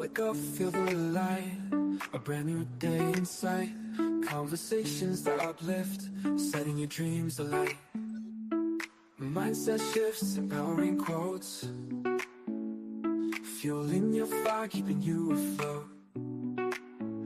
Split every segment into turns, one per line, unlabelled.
Wake up, feel the light, a brand new day in sight. Conversations that uplift, setting your dreams alight. Mindset shifts, empowering quotes, fueling your fire, keeping you afloat.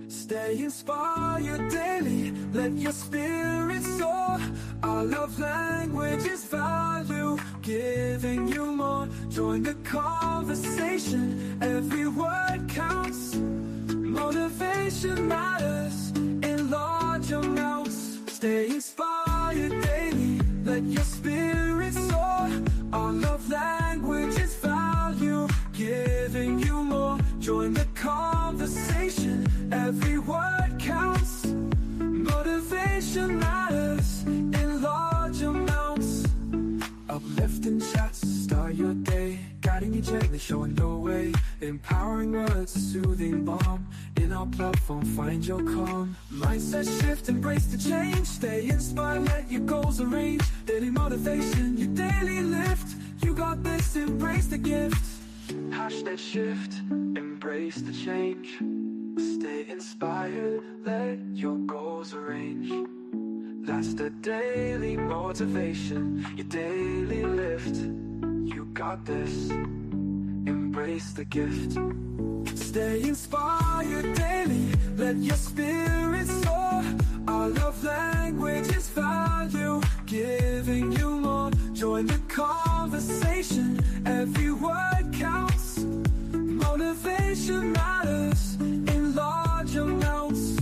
Stay inspired daily, let your spirit soar. Our love language is value, giving you more. Join the conversation, every word counts. Motivation matters in large amounts. Stay inspired daily, let your spirit soar. Our love language is value, giving you more. Join the conversation, every word counts. Motivation matters in large amounts. Uplifting chats, start your day, guiding you gently, showing the way. Empowering words, soothing balm. In our platform, find your calm. Mindset shift, embrace the change. Stay inspired, let your goals arrange. Daily motivation, your daily lift. You got this, embrace the gift. Hashtag shift, embrace the change. Stay inspired, let your goals arrange. That's the daily motivation, your daily lift. You got this, embrace the gift. Stay inspired daily, let your spirit soar. Our love language is value, giving you more. Join the conversation, every word counts. Motivation matters in large amounts.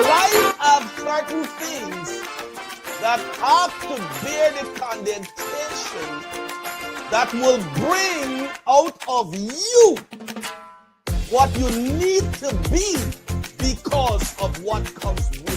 Life have certain things that have to bear the condensation that will bring out of you what you need to be because of what comes with it.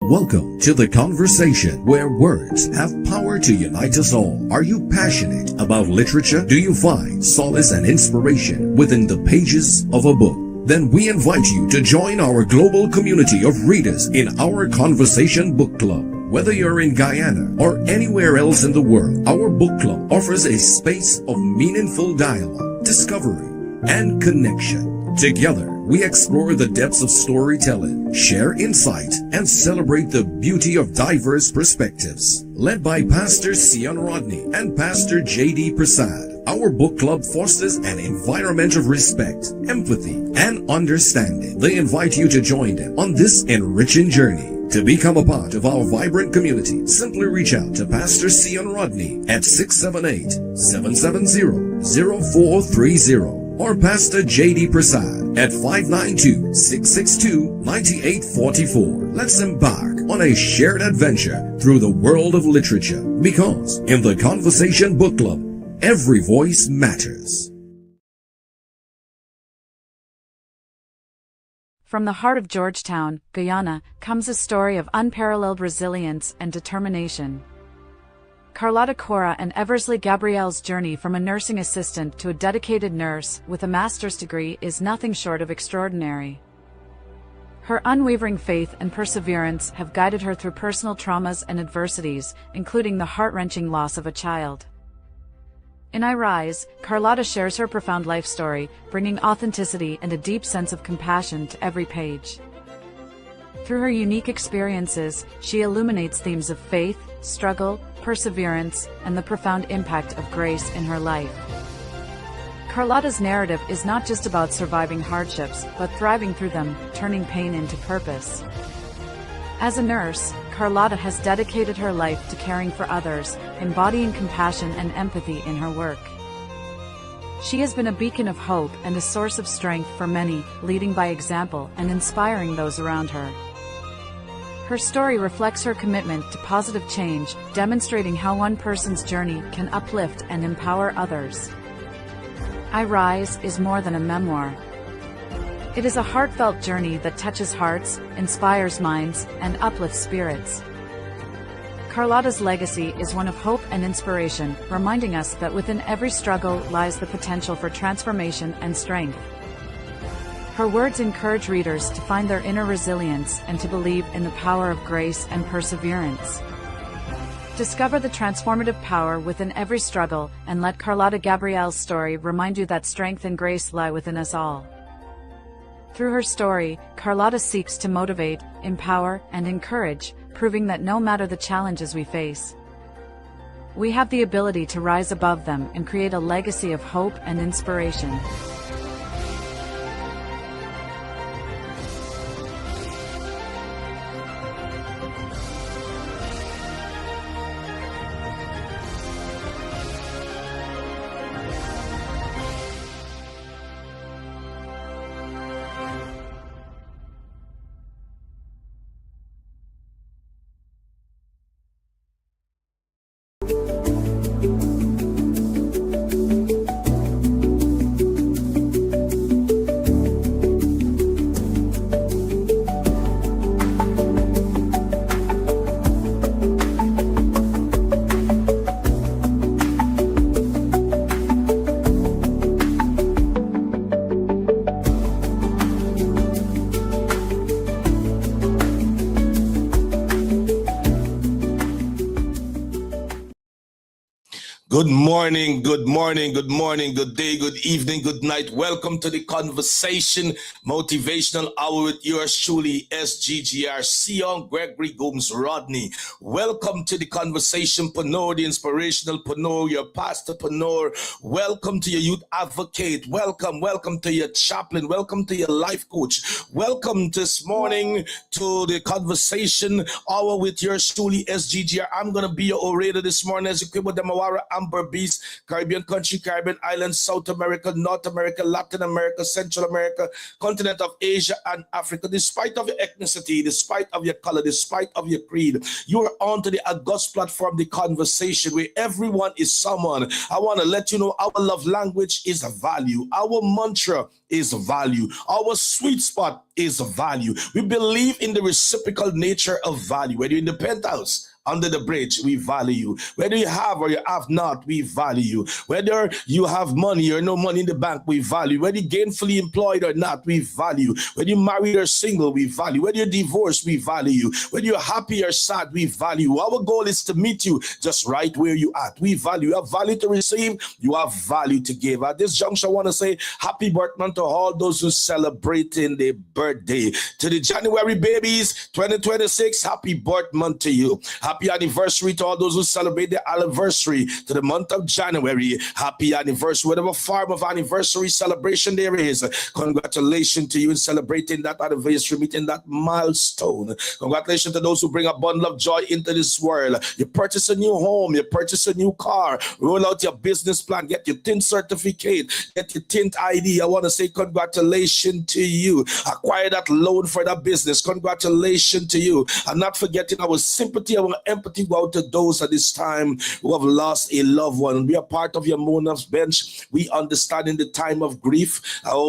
Welcome to The Conversation, where words have power to unite us all. Are you passionate about literature? Do you find solace and inspiration within the pages of a book? Then we invite you to join our global community of readers in our Conversation Book Club. Whether you're in Guyana or anywhere else in the world, our book club offers a space of meaningful dialogue, discovery, and connection. Together, we explore the depths of storytelling, share insight, and celebrate the beauty of diverse perspectives. Led by Pastor Sion Rodney and Pastor J.D. Prasad, our book club fosters an environment of respect, empathy, and understanding. They invite you to join them on this enriching journey. To become a part of our vibrant community, simply reach out to Pastor Sion Rodney at 678-770-0430 or Pastor J.D. Prasad at 592-662-9844. Let's embark on a shared adventure through the world of literature, because in the Conversation Book Club, every voice matters.
From the heart of Georgetown, Guyana, comes a story of unparalleled resilience and determination. Carlotta Cora and Eversley Gabrielle's journey from a nursing assistant to a dedicated nurse with a master's degree is nothing short of extraordinary. Her unwavering faith and perseverance have guided her through personal traumas and adversities, including the heart-wrenching loss of a child. In I Rise, Carlotta shares her profound life story, bringing authenticity and a deep sense of compassion to every page. Through her unique experiences, she illuminates themes of faith, struggle, perseverance, and the profound impact of grace in her life. Carlotta's narrative is not just about surviving hardships, but thriving through them, turning pain into purpose. As a nurse, Carlotta has dedicated her life to caring for others, embodying compassion and empathy in her work. She has been a beacon of hope and a source of strength for many, leading by example and inspiring those around her. Her story reflects her commitment to positive change, demonstrating how one person's journey can uplift and empower others. I Rise is more than a memoir. It is a heartfelt journey that touches hearts, inspires minds, and uplifts spirits. Carlotta's legacy is one of hope and inspiration, reminding us that within every struggle lies the potential for transformation and strength. Her words encourage readers to find their inner resilience and to believe in the power of grace and perseverance. Discover the transformative power within every struggle and let Carlotta Gabriel's story remind you that strength and grace lie within us all. Through her story, Carlotta seeks to motivate, empower, and encourage, proving that no matter the challenges we face, we have the ability to rise above them and create a legacy of hope and inspiration.
Good morning, good morning, good morning, good day, good evening, good night. Welcome to the Conversation Motivational Hour with yours truly, SGGR Sion Gregory Gomes Rodney. Welcome to the Conversation Panor, the Inspirational Panor, your Pastor Panor. Welcome to your Youth Advocate. Welcome to your Chaplain. Welcome to your Life Coach. Welcome this morning to the Conversation Hour with yours truly, SGGR. I'm going to be your orator this morning as equipped with the Mawara Amber Beast, Caribbean country, Caribbean islands, South America, North America, Latin America, Central America, continent of Asia and Africa. Despite of your ethnicity, despite of your color, despite of your creed, you are on to the August platform, the Conversation, where everyone is someone. I want to let you know our love language is a value. Our mantra is value. Our sweet spot is value. We believe in the reciprocal nature of value. Whether you're in the penthouse, under the bridge, we value you. Whether you have or you have not, we value you. Whether you have money or no money in the bank, we value. Whether you're gainfully employed or not, we value. Whether you're married or single, we value. Whether you're divorced, we value you. Whether you're happy or sad, we value. Our goal is to meet you just right where you are. We value. You have value to receive, you have value to give. At this juncture, I want to say happy birthday to all those who celebrating their birthday. To the January babies, 2026, happy birthday to you. Happy anniversary to all those who celebrate their anniversary to the month of January. Happy anniversary, whatever form of anniversary celebration there is. Congratulations to you in celebrating that anniversary, meeting that milestone. Congratulations to those who bring a bundle of joy into this world. You purchase a new home, you purchase a new car, roll out your business plan, get your TIN certificate, get your TIN ID. I want to say congratulations to you. Acquire that loan for that business. Congratulations to you. I'm not forgetting our sympathy, our empathy go out to those at this time who have lost a loved one. We are part of your Mona's bench. We understand in the time of grief.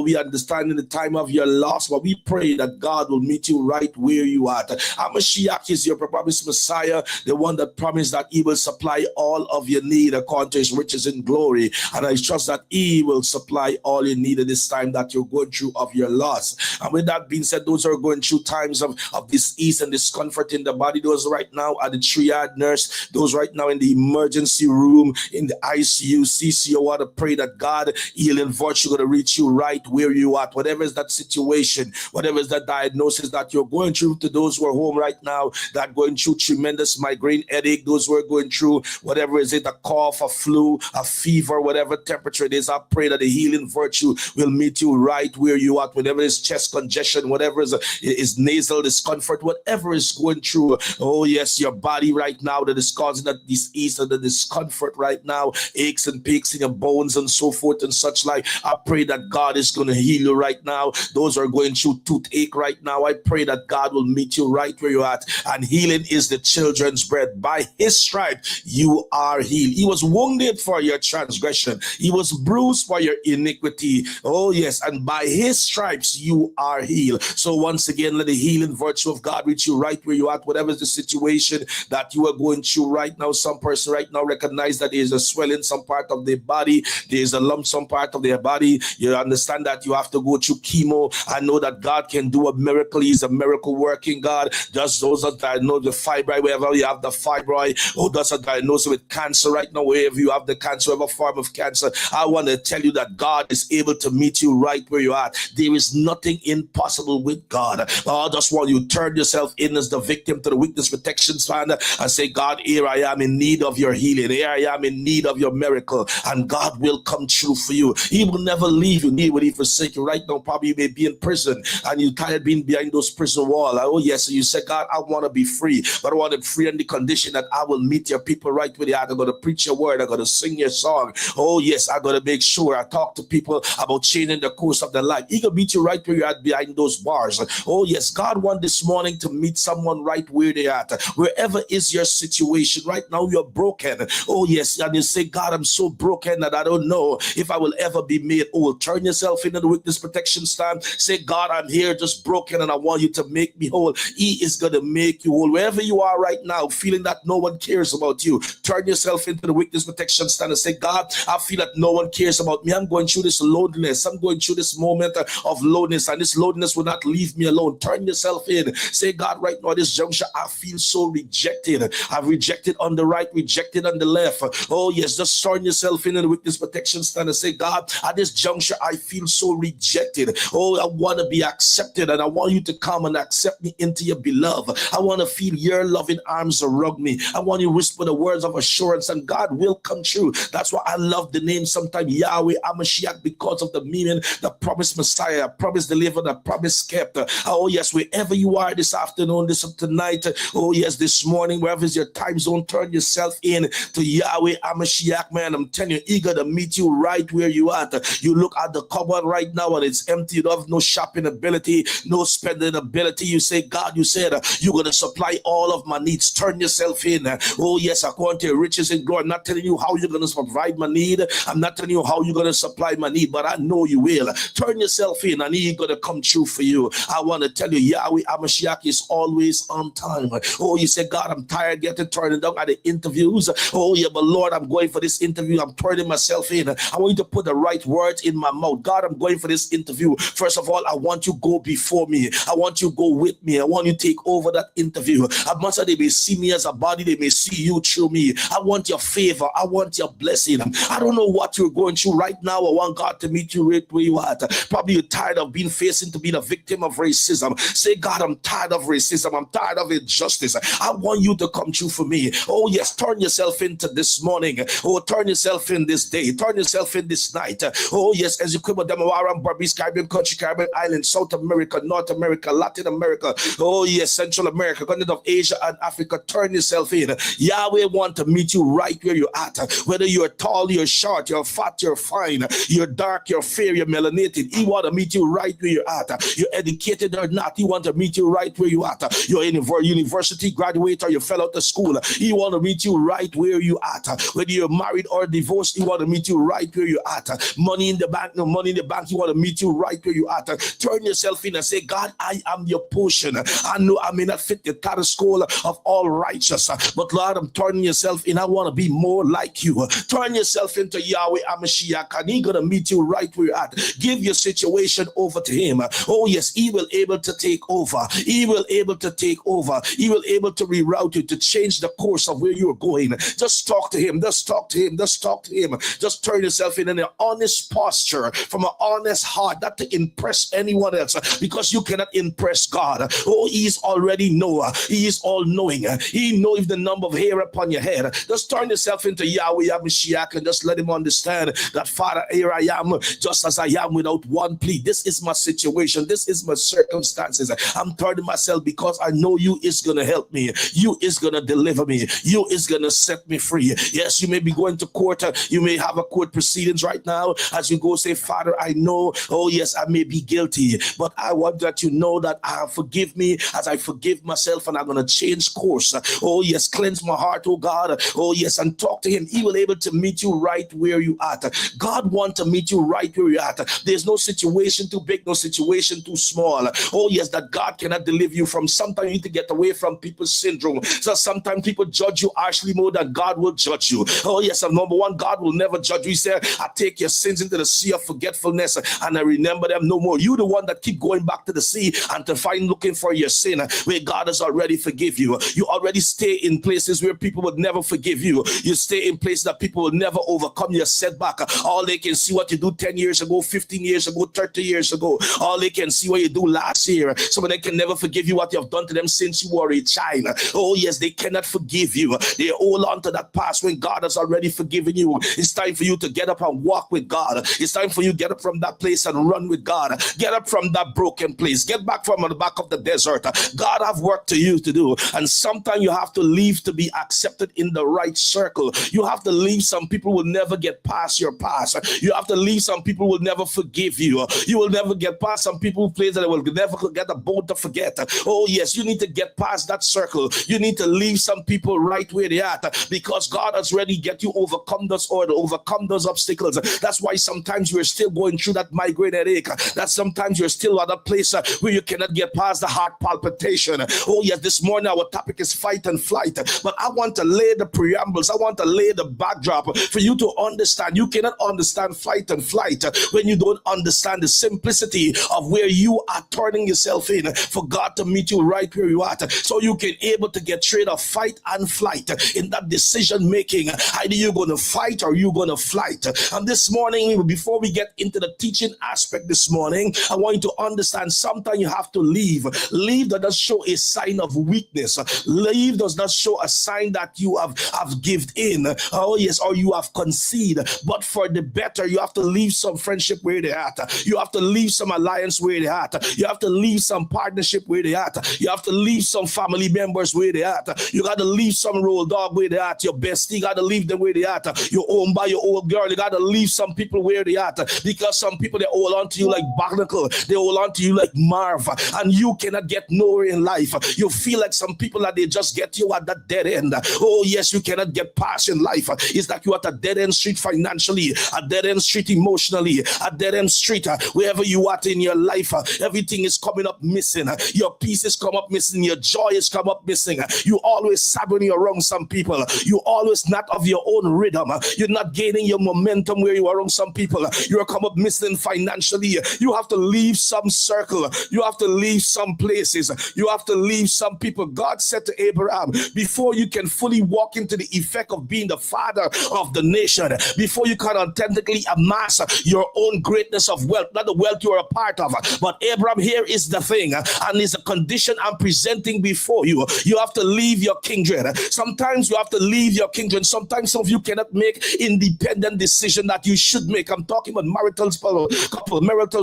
We understand in the time of your loss. But we pray that God will meet you right where you are. Mashiach is your promised Messiah, the one that promised that he will supply all of your need according to his riches in glory. And I trust that he will supply all you need at this time that you're going through of your loss. And with that being said, those who are going through times of disease and discomfort in the body, those right now are the triad nurse, those right now in the emergency room, in the ICU, CCO, I want to pray that God, healing virtue, going to reach you right where you are. Whatever is that situation, whatever is that diagnosis that you're going through, to those who are home right now, that are going through tremendous migraine headache, those who are going through whatever is it, a cough, a flu, a fever, whatever temperature it is, I pray that the healing virtue will meet you right where you are. Whatever is chest congestion, whatever is nasal discomfort, whatever is going through, oh yes, your body
body right now that is causing that disease and the discomfort right now, aches and pains in your bones and so forth and such like. I pray that God is going to heal you right now. Those are going through toothache right now, I pray that God will meet you right where you're at. And healing is the children's bread. By his stripe you are healed. He was wounded for your transgression, he was bruised for your iniquity. Oh yes, and by his stripes you are healed. So once again, let the healing virtue of God reach you right where you are, whatever is the situation that you are going through right now. Some person right now recognize that there is a swelling some part of their body, there is a lump some part of their body. You understand that you have to go through chemo. I know that God can do a miracle. He's a miracle working God. Just those that diagnosed with fibroid, wherever you have the fibroid, or those that diagnosed with cancer right now, wherever you have the cancer, whatever form of cancer, I want to tell you that God is able to meet you right where you are. There is nothing impossible with God. I just want you to turn yourself in as the victim to the weakness protection fund and say, God, here I am in need of your healing. Here I am in need of your miracle. And God will come true for you. He will never leave you, neither will he forsake you. Right now, probably you may be in prison and you're tired of being behind those prison walls. Oh yes, so you say, God, I want to be free, but I want to be free on the condition that I will meet your people right where they are. I'm going to preach your word. I'm going to sing your song. Oh yes, I'm going to make sure I talk to people about changing the course of their life. He can meet you right where you're at behind those bars. Oh yes, God wants this morning to meet someone right where they are at. Wherever is your situation right now, you're broken. Oh yes, and you say, God, I'm so broken that I don't know if I will ever be made whole. Turn yourself into the witness protection stand. Say, God, I'm here just broken and I want you to make me whole. He is going to make you whole. Wherever you are right now, feeling that no one cares about you, turn yourself into the witness protection stand and say, God, I feel that no one cares about me. I'm going through this loneliness. I'm going through this moment of loneliness, and this loneliness will not leave me alone. Turn yourself in. Say, God, right now at this juncture, I feel so rejected. I've rejected on the right, rejected on the left. Oh yes, just turn yourself in the witness protection stand and say, God, at this juncture, I feel so rejected. Oh, I want to be accepted, and I want you to come and accept me into your beloved. I want to feel your loving arms around me. I want you to whisper the words of assurance, and God will come true. That's why I love the name sometimes Yahweh Amashiach, because of the meaning, the promised Messiah, promised deliverer, the promised kept. Oh yes, wherever you are this afternoon, this tonight, oh yes, this morning, wherever is your time zone, turn yourself in to Yahweh Amashiach, man. I'm telling you, eager to meet you right where you are. You look at the cupboard right now and it's empty. You don't have no shopping ability, no spending ability. You say, God, you said you're going to supply all of my needs. Turn yourself in. Oh yes, according to your riches and glory. I'm not telling you how you're going to provide my need. I'm not telling you how you're going to supply my need, but I know you will. Turn yourself in and he's going to come true for you. I want to tell you, Yahweh Amashiach is always on time. Oh, you say, God, I'm tired getting turned down at the interviews. Oh yeah, but Lord, I'm going for this interview. I'm turning myself in. I want you to put the right words in my mouth. God, I'm going for this interview. First of all, I want you to go before me. I want you to go with me. I want you to take over that interview. As much as they may see me as a body, they may see you through me. I want your favor. I want your blessing. I don't know what you're going through right now. I want God to meet you right where you are. Probably you're tired of being facing to be the victim of racism. Say, God, I'm tired of racism. I'm tired of injustice. I want you to come true for me. Oh yes, turn yourself into this morning. Oh, turn yourself in this day. Turn yourself in this night. Oh yes, as you come with them around Barbados, Caribbean country, Caribbean island, South America, North America, Latin America. Oh yes, Central America, continent of Asia and Africa. Turn yourself in. Yahweh want to meet you right where you're at. Whether you're tall, you're short, you're fat, you're fine, you're dark, you're fair, you're melanated. He want to meet you right where you're at. You're educated or not, he want to meet you right where you're at. You're in university graduate or you fell out of school, he want to meet you right where you at. Whether you're married or divorced, he want to meet you right where you're at. Money in the bank, no money in the bank, he want to meet you right where you at. Turn yourself in and say, God, I am your portion. I know I may not fit the category of all righteous, but Lord, I'm turning yourself in. I want to be more like you. Turn yourself into Yahweh Amashiach, and he's going to meet you right where you're at. Give your situation over to him. Oh yes, he will able to take over. He will able to take over. He will able to reroute you, to change the course of where you're going. Just talk to him. Just talk to him. Just talk to him. Just turn yourself in an honest posture, from an honest heart, not to impress anyone else, because you cannot impress God. Oh, he's already knower. He is all knowing. He knows if the number of hair upon your head. Just turn yourself into Yahweh Amashiach and just let him understand that, Father, here I am, just as I am, without one plea. This is my situation. This is my circumstances. I'm turning myself because I know you is going to help me. You is going to deliver me. You is going to set me free. Yes, you may be going to court. You may have a court proceedings right now. As you go say, Father, I know, oh yes, I may be guilty, but I want that you know that forgive me as I forgive myself, and I'm going to change course. Oh yes, cleanse my heart, oh God. Oh yes, and talk to him. He will able to meet you right where you are. God wants to meet you right where you are. There's no situation too big, no situation too small. Oh yes, that God cannot deliver you from. Sometimes you need to get away from people's syndrome. So sometimes people judge you harshly more than God will judge you. Oh yes, and number one, God will never judge you. He said, I take your sins into the sea of forgetfulness and I remember them no more. You the one that keep going back to the sea and to find looking for your sin where God has already forgive you. You already stay in places where people would never forgive you. You stay in places that people will never overcome your setback. All they can see what you do 10 years ago, 15 years ago, 30 years ago. All they can see what you do last year. Some of them can never forgive you what you have done to them since you were a child. Oh yes, they cannot forgive you. They hold on to that past when God has already forgiven you. It's time for you to get up and walk with God. It's time for you to get up from that place and run with God. Get up from that broken place. Get back from the back of the desert. God have work to you to do. And sometimes you have to leave to be accepted in the right circle. You have to leave. Some people will never get past your past. You have to leave. Some people will never forgive you. You will never get past some people who play that they will never get a boat to forget. Oh yes, you need to get past that circle. You need to leave some people right where they are, because God has already get you overcome those order, overcome those obstacles. That's why sometimes you're still going through that migraine headache. That sometimes you're still at a place where you cannot get past the heart palpitation. Oh yes, this morning our topic is fight and flight, but I want to lay the preambles. I want to lay the backdrop for you to understand. You cannot understand fight and flight when you don't understand the simplicity of where you are turning yourself in for God to meet you right where you are, so you can able to get rid of fight and flight in that decision making. Either you're going to fight or you're going to flight. And this morning, before we get into the teaching aspect this morning, I want you to understand sometimes you have to leave. Leave that does show a sign of weakness. Leave does not show a sign that you have given in. Oh yes, or you have conceded. But for the better, you have to leave some friendship where they're at. You have to leave some alliance where they're at. You have to leave some partnership where they're at. You have to leave some family members where they're at. You got to leave some road dog where they're at. Your bestie, you got to leave them where they're at. You're owned by your old girl. You got to leave some people where they're at, because some people, they hold on to you like barnacle. They hold on to you like Marv, and you cannot get nowhere in life. You feel like some people that they just get you at that dead end. Oh yes, you cannot get past in life. It's like you're at a dead end street financially, a dead end street emotionally, a dead end street wherever you are in your life. Everything is coming up missing. Your pieces come up missing. Your joy is come up missing. You always sabotaging around some people. You always not of your own rhythm. You're not gaining your momentum where you are around some people. You're come up missing financially. You have to leave some circle. You have to leave some places. You have to leave some people. God said to Abraham, before you can fully walk into the effect of being the father of the nation, before you can authentically amass your own greatness of wealth, not the wealth you are a part of, but Abraham, here is the thing, and is a condition I'm presenting before you. You have to leave your kindred. Sometimes you have to leave your kindred. Sometimes some of you cannot make independent decision that you should make. I'm talking about marital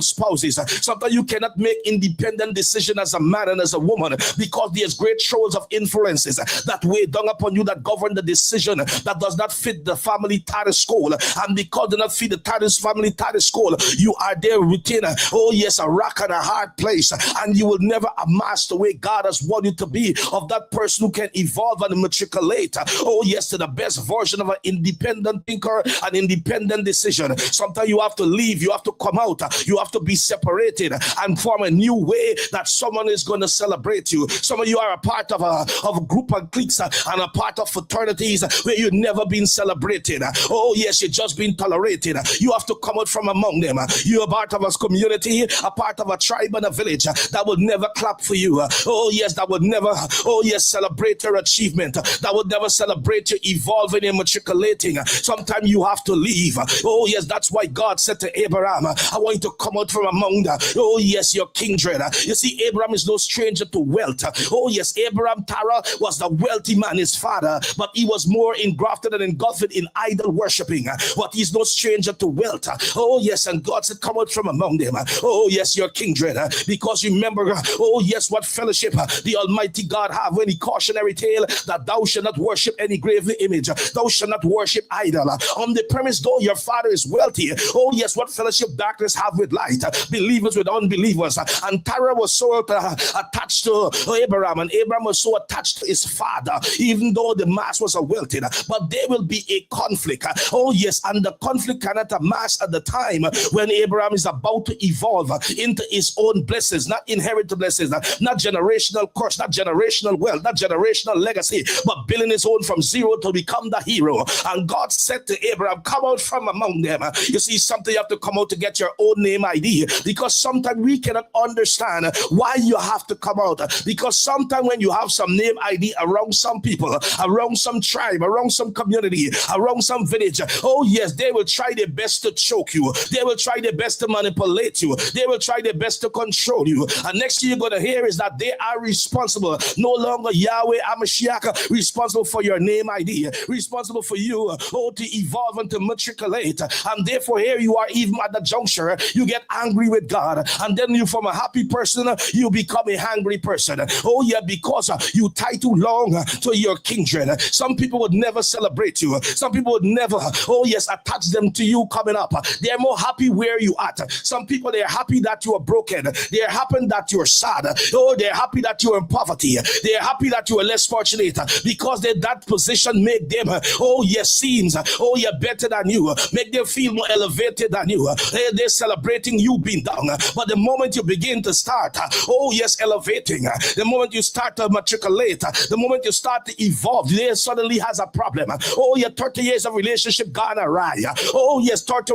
spouses. Sometimes you cannot make independent decision as a man and as a woman, because there's great shoals of influences that weigh down upon you, that govern the decision that does not fit the family status quo. And because they not fit the family status quo, you are there within, oh yes, a rock and a hard place, and you will never amass the way God has wanted you to be, of that person who can evolve and matriculate, oh yes, to the best version of an independent thinker, an independent decision. Sometimes you have to leave, you have to come out, you have to be separated and form a new way that someone is going to celebrate you. Some of you are a part of a group of cliques and a part of fraternities where you've never been celebrated. Oh yes, you've just been tolerated. You have to come out from among them. You're a part of a community, a part of a tribe and a village that would never clap for you. Oh yes, that would never, oh yes, celebrate your achievement. That would never celebrate you evolving and matriculating. Sometimes you have to leave. Oh yes, that's why God said to Abraham, I want you to come out from among the, oh yes, your kindred. You see, Abraham is no stranger to wealth. Oh yes, Abraham, Terah was the wealthy man, his father, but he was more engrafted and engulfed in idol worshiping. But he's no stranger to wealth. Oh yes, and God said, come out from among them. Oh yes, your kindred. Because remember, oh yes, what fellowship the Almighty God have 20 cautionary tale that thou shalt not worship any graven image, thou shalt not worship idol. On the premise, though your father is wealthy, oh yes, what fellowship darkness have with light? Believers with unbelievers. And Terah was so attached to Abraham, and Abraham was so attached to his father, even though the mass was a wealthy. But there will be a conflict. Oh yes, and the conflict cannot amass at the time when Abraham is about to evolve into his own blessings, not inherited blessings, not generational curse, not generational wealth, not generational legacy, but building his own from zero to become the hero. And God said to Abraham, come out from among them. You see, something you have to come out to get your own name ID, because sometimes we cannot understand why you have to come out. Because sometimes when you have some name ID around some people, around some tribe, around some community, around some village, oh yes, they will try their best to choke you. They will try their best to manipulate you. They will try their best to control you. And next thing you're going to hear is that they are responsible. No longer Yahweh Amashiach responsible for your name ID, responsible for you, to evolve and to matriculate. And therefore here you are, even at the juncture, you get angry with God. And then you, from a happy person, you become a hungry person. Oh yeah, because you tie too long to your kindred. Some people would never celebrate you. Some people would never, oh yes, attach them to you coming up. They're more happy where you at. Some people, they're happy that you are broken. They're happy that you're sad. Oh, they're happy that you're in poverty. They're happy that you are less fortunate, because that position make them, oh yes, seems, oh yeah, better than you, make them feel more elevated than you. They're celebrating you being down. But the moment you begin to start, oh yes, elevating, the moment you start to matriculate, the moment you start to evolve, there suddenly has a problem. Oh yeah, 30 years of relationship gone awry. Oh yes, 30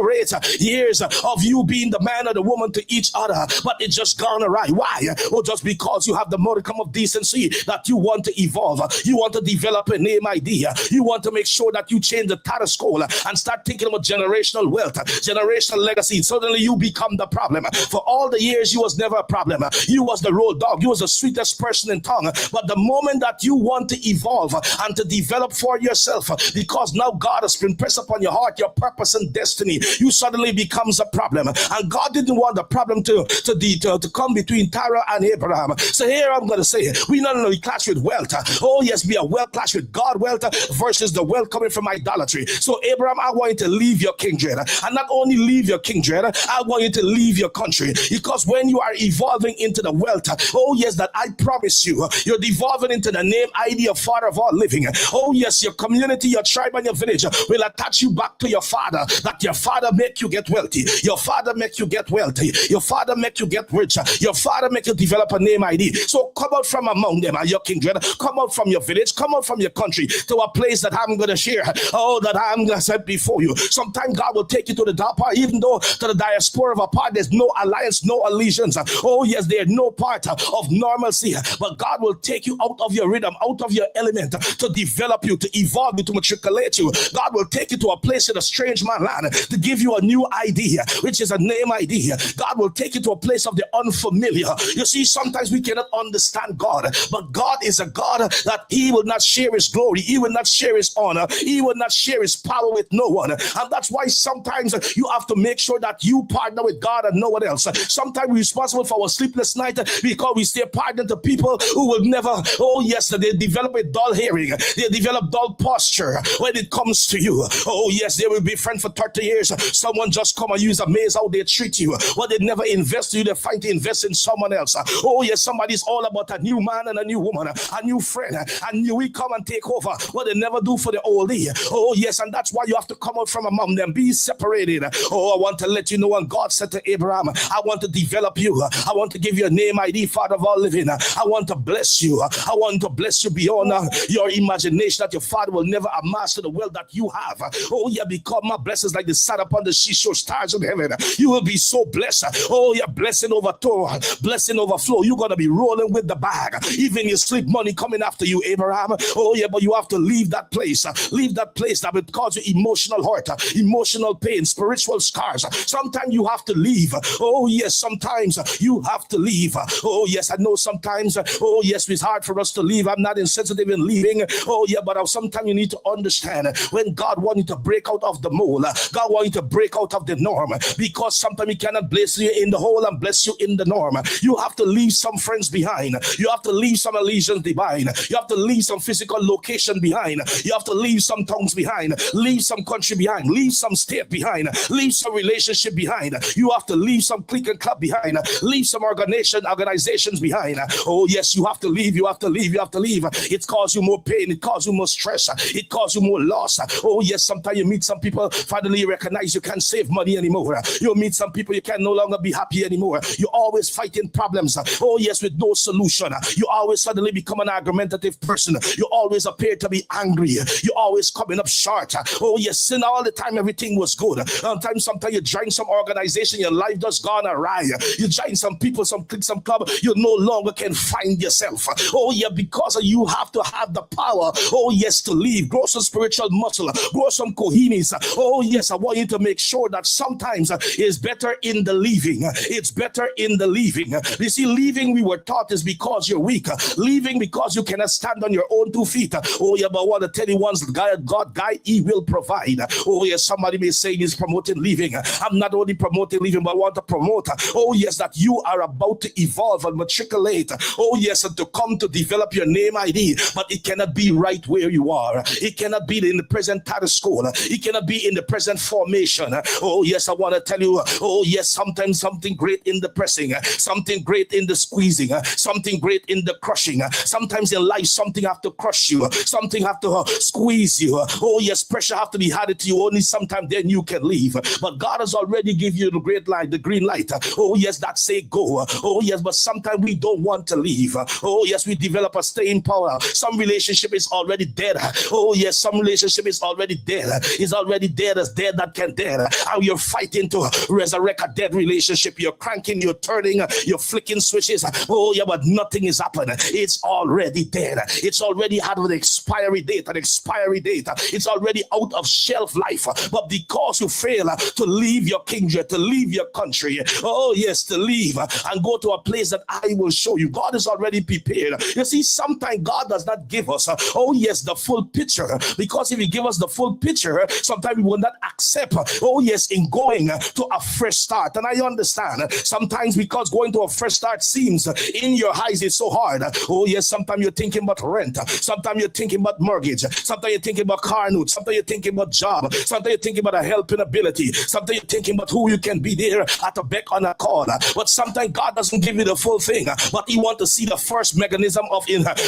years of you being the man or the woman to each other, but it just gone awry. Why? Oh, just because you have the modicum of decency that you want to evolve, you want to develop a name idea, you want to make sure that you change the status quo and start thinking about generational wealth, generational legacy. Suddenly you become the problem. For all the years you was never a problem. You was the road dog, you was the sweetest person in town. But the moment that you want to evolve and to develop for yourself, because now God has been pressed upon your heart, your purpose and destiny, you suddenly becomes a problem. And God didn't want the problem to come between Terah and Abraham. So here I'm going to say, we not only clash with wealth, oh yes, we are well clash with God wealth versus the wealth coming from idolatry. So Abraham, I want you to leave your kindred, and not only leave your kindred, I want you to leave your country, because when you are evolving into the wealth, oh yes, that I promise you, you're devolving into the name ID of Father of all living. Oh yes, your community, your tribe, and your village will attach you back to your father, that your father make you get wealthy, your father make you get wealthy, your father make you get rich, your father make you develop a name ID. So come out from among them, your kindred, come out from your village, come out from your country to a place that I'm going to share, oh, that I'm going to set before you. Sometimes God will take you to the dark part, even though to the diaspora of a part there's no alliance, no allegiance. Oh yes, there's no part of normalcy, but God will take you out of your rhythm, out of your element, to develop you, to evolve you, to matriculate you. God will take you to a place in a strange man land to give you a new idea, which is a name idea. God will take you to a place of the unfamiliar. You see, sometimes we cannot understand God, but God is a God that He will not share His glory, He will not share His honor, He will not share His power with no one. And that's why sometimes you have to make sure that you partner with God and no one else. Sometimes we're responsible for our sleepless night because we stay partnered to people who will never, oh yes, they develop a dull hearing, they develop dull posture when it comes to you. Oh yes, they will be friends for 30 years. Someone just come and use amaze how they treat you. What they never invest in you, they find to invest in someone else. Oh yes, somebody's all about a new man and a new woman, a new friend, and we come and take over what they never do for the oldie. Oh yes, and that's why you have to come out from among them, be separated. Oh, I want to let you know, and God said to Abraham, I want to develop you, I want to give you a name ID, Father of all living. I want to bless you, I want to bless you beyond your imagination, that your father will never amass to the wealth that you have. Oh yeah, become my blessings like the sun upon the seashore stars in heaven. You will be so blessed. Oh yeah, blessing overflow, blessing overflow. You're gonna be rolling with the bag, even your sleep money coming after you, Abraham. Oh yeah, but you have to leave that place that will cause you emotional hurt, emotional pain, spiritual scars. Sometimes you have to leave. Oh yes, sometimes you have to leave. Oh yes, I know sometimes, oh yes, it's hard for us to leave. I'm not insensitive in leaving. Oh yeah, but sometimes you need to understand when God wants you to break out of the mold, God wants you to break out of the norm, because sometimes He cannot bless you in the hole and bless you in the norm. You have to leave some friends behind. You have to leave some allegiance visions behind. You have to leave some physical location behind. You have to leave some tongues behind. Leave some country behind. Leave some state behind. Leave some relationship behind. You have to leave some clique and club behind. Leave some organizations behind. Oh yes, you have to leave. You have to leave. You have to leave. It causes you more pain. It causes you more stress. It causes you more loss. Oh yes, sometimes you meet some people, finally you recognize you can't save money anymore. You meet some people, you can no longer be happy anymore. You're always fighting problems. Oh yes, with no solution. You always suddenly become an argumentative person. You always appear to be angry. You always coming up short. Oh yes, sin all the time, everything was good. Sometimes you join some organization, your life just gone awry. You join some people, some club, you no longer can find yourself. Oh yeah, because you have to have the power. Oh yes, to leave. Grow some spiritual muscle. Grow some cojones. Oh yes, I want you to make sure that sometimes it's better in the leaving. It's better in the leaving. You see, leaving, we were taught, is because you're weak. Leaving because you cannot stand on your own 2 feet. Oh yeah, but I want to tell you once, God, He will provide. Oh yes, somebody may say He's promoting leaving. I'm not only promoting leaving, but I want to promote, oh yes, that you are about to evolve and matriculate. Oh yes, and to come to develop your name ID, but it cannot be right where you are. It cannot be in the present status quo. It cannot be in the present formation. Oh yes, I want to tell you, oh yes, sometimes something great in the pressing, something great in the squeezing, something great in the crushing. Sometimes in life, something have to crush you, something have to squeeze you. Oh yes, pressure have to be added to you. Only sometimes then you can leave. But God has already given you the great light, the green light. Oh yes, that say go. Oh yes, but sometimes we don't want to leave. Oh yes, we develop a staying power. Some relationship is already dead. Oh yes, some relationship is already dead. It's already dead as dead that can dead. How you're fighting to resurrect a dead relationship. You're cranking, you're turning, you're flicking switches. Oh yeah, but nothing is happening. It's already dead. It's already had an expiry date. It's already out of shelf life. But because you fail to leave your kindred, to leave your country, oh yes, to leave and go to a place that I will show you, God is already prepared. You see, sometimes God does not give us, oh yes, the full picture, because if He give us the full picture, sometimes we will not accept, oh yes, in going to a fresh start. And I understand sometimes, because going to a fresh start seems in your eyes it's so hard. Oh yes, sometimes you're thinking about rent, sometimes you're thinking about mortgage, sometimes you're thinking about car notes, sometimes you're thinking about job, sometimes you're thinking about a helping ability, sometimes you're thinking about who you can be there at a beck on a call. But sometimes God doesn't give you the full thing, but He wants to see the first mechanism of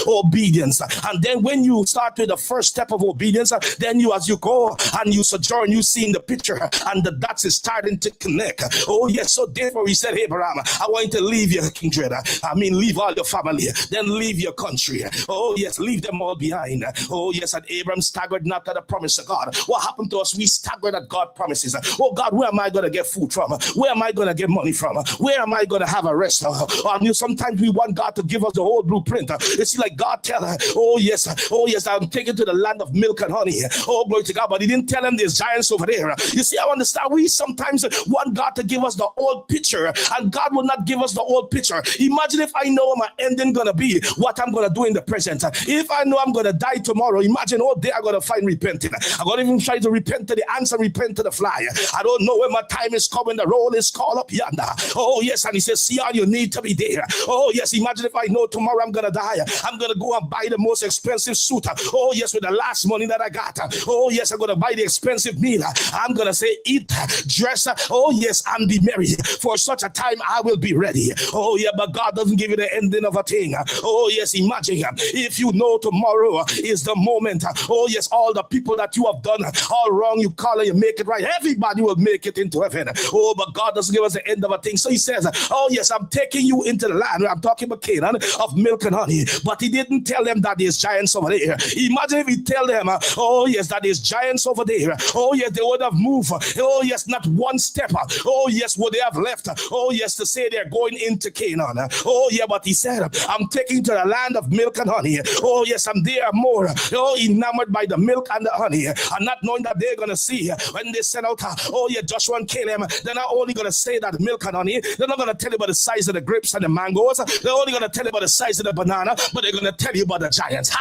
obedience. And then when you start with the first step of obedience, then you, as you go and you sojourn, you see in the picture and the dots is starting to connect. Oh yes, so therefore He said, Abraham, I want you to leave your kindred. Leave all your family, then leave your country. Oh yes, leave them all behind. Oh yes, and Abraham staggered not at the promise of God. What happened to us? We staggered at God promises. Oh God, where am I going to get food from? Where am I going to get money from? Where am I going to have a rest? Sometimes we want God to give us the whole blueprint. It's like God tell her, oh yes, I'm taken to the land of milk and honey. Oh glory to God, but He didn't tell him there's giants over there. You see, I understand we sometimes want God to give us the old picture, and God will not give us the old picture. Imagine if I know what my ending gonna be, what I'm gonna do in the present. If I know I'm gonna die tomorrow, imagine all day I'm gonna find repenting. I'm gonna even try to repent to the ants and repent to the fly. I don't know when my time is coming. The roll is called up yonder. Oh yes, and He says, see how you need to be there. Oh yes, imagine if I know tomorrow I'm gonna die, I'm gonna go and buy the most expensive suit. Oh yes, with the last money that I got. Oh yes, I'm gonna buy the expensive meal. I'm gonna say, eat, dress, oh yes, and be merry. For such a time I will be ready. Oh yeah, but God doesn't give you the ending of a thing. Oh yes, imagine if you know tomorrow is the moment. Oh yes, all the people that you have done all wrong, you call it, you make it right. Everybody will make it into heaven. Oh, but God doesn't give us the end of a thing. So He says, oh yes, I'm taking you into the land. I'm talking about Canaan of milk and honey. But He didn't tell them that there's giants over there. Imagine if He tell them, oh yes, that there's giants over there. Oh yes, they would have moved. Oh yes, not one step. Oh yes, would they have left? Oh yes, to say they're going into Canaan. Oh yeah, but He said, I'm taking to the land of milk and honey. Oh yes, I'm there more enamored by the milk and the honey, and not knowing that they're gonna see when they send out Joshua and Caleb. They're not only gonna say that milk and honey, they're not gonna tell you about the size of the grapes and the mangoes. They're only gonna tell you about the size of the banana, but they're gonna tell you about the giants.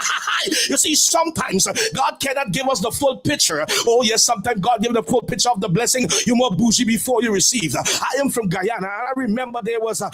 You see, sometimes God cannot give us the full picture. Oh yes, sometimes God gives the full picture of the blessing. You're more bougie before you receive. I am from Guyana. I remember there was a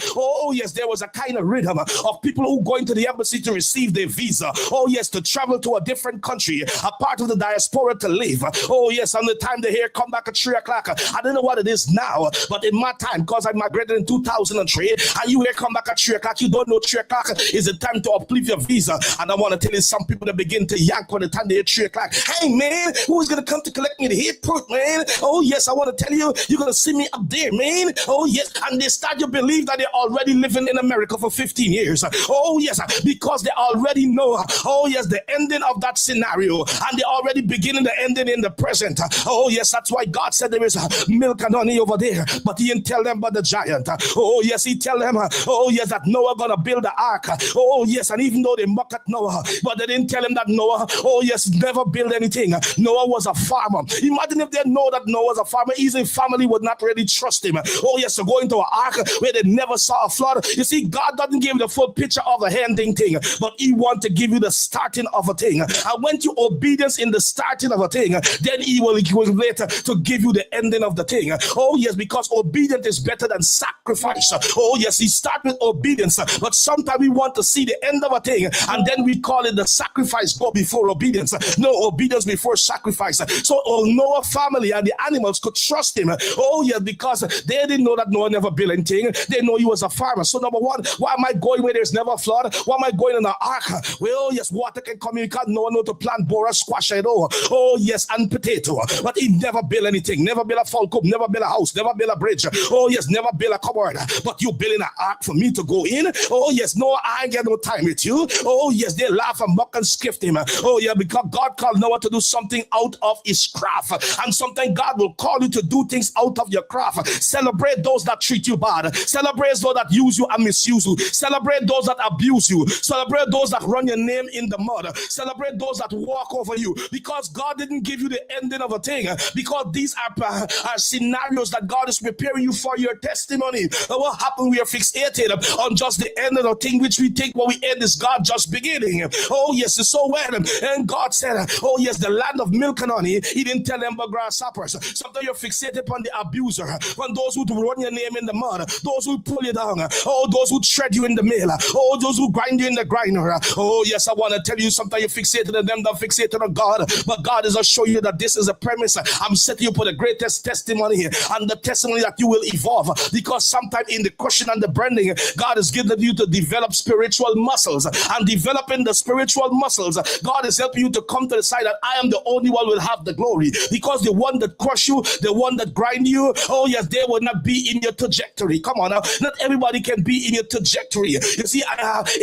kind of rhythm of people who go into the embassy to receive their visa. Oh yes, to travel to a different country, a part of the diaspora to live. Oh yes, on the time they hear come back at 3 o'clock. I don't know what it is now, but in my time, because I migrated in 2003, and you hear come back at 3 o'clock, you don't know 3 o'clock is the time to uplift your visa. And I want to tell you, some people that begin to yank when the time they hear 3 o'clock. Hey man, who's gonna come to collect me the airport, man? Oh yes, I want to tell you, you're gonna see me up there, man. Oh yes, and they start to believe that they're already living in America for 15 years. Oh yes, because they already know, oh yes, the ending of that scenario, and they're already beginning the ending in the present. Oh yes, that's why God said there is milk and honey over there, but he didn't tell them about the giant. Oh yes, he tell them, oh yes, that Noah gonna build the ark. Oh yes, and even though they mock at Noah, but they didn't tell him that Noah, oh yes, never build anything. Noah was a farmer. Imagine if they know that Noah was a farmer, his family would not really trust him. Oh yes, to go into an ark where they never saw a flood. You see, God doesn't give you the full picture of the ending thing, but he wants to give you the starting of a thing. And when you obedience in the starting of a thing, then he will later to give you the ending of the thing. Oh yes, because obedience is better than sacrifice. Oh yes, he start with obedience, but sometimes we want to see the end of a thing, and then we call it the sacrifice go before obedience. No, obedience before sacrifice. So Noah family and the animals could trust him. Oh yes, because they didn't know that Noah never built anything. They know he was a farmer. So number one, why am I going where there's never a flood? Why am I going in an ark? Well, yes, water can come in because Noah know to plant bora, squash it all. Oh yes, and potato. But he never built anything. Never built a fall coop. Never built a house. Never built a bridge. Oh yes, never built a cupboard. But you building an ark for me to go in? Oh yes, no, I ain't got no time with you. Oh yes, they laugh and mock and skiff him. Oh yeah, because God called Noah to do something out of his craft. And sometimes God will call you to do things out of your craft. Celebrate those that treat you bad. Celebrate those that use you and misuse you. Celebrate those that abuse you. Celebrate those that run your name in the mud. Celebrate those that walk over you. Because God didn't give you the ending of a thing. Because these are scenarios that God is preparing you for your testimony. What happened? We are fixated on just the end of the thing, which we think what we end is God just beginning. Oh yes, it's so well. And God said, oh yes, the land of milk and honey. He didn't tell them about grasshoppers. Sometimes you're fixated upon the abuser, on those who run your name in the mud, those who pull you down, oh those who tread you in the mill, oh those who grind you in the grinder. Oh yes, I want to tell you, sometimes you're fixated on them, that fixated on God. But God is showing you that this is a premise. I'm setting you for the greatest testimony, and the testimony that you will evolve. Because sometimes in the question and the branding, God is giving you to develop spiritual muscles, and developing the spiritual muscles, God is helping you to come to the side that I am the only one who will have the glory. Because the one that crush you, the one that grind you, oh yes, they will not be in your trajectory. Come on now, not everybody can be in your trajectory. You see,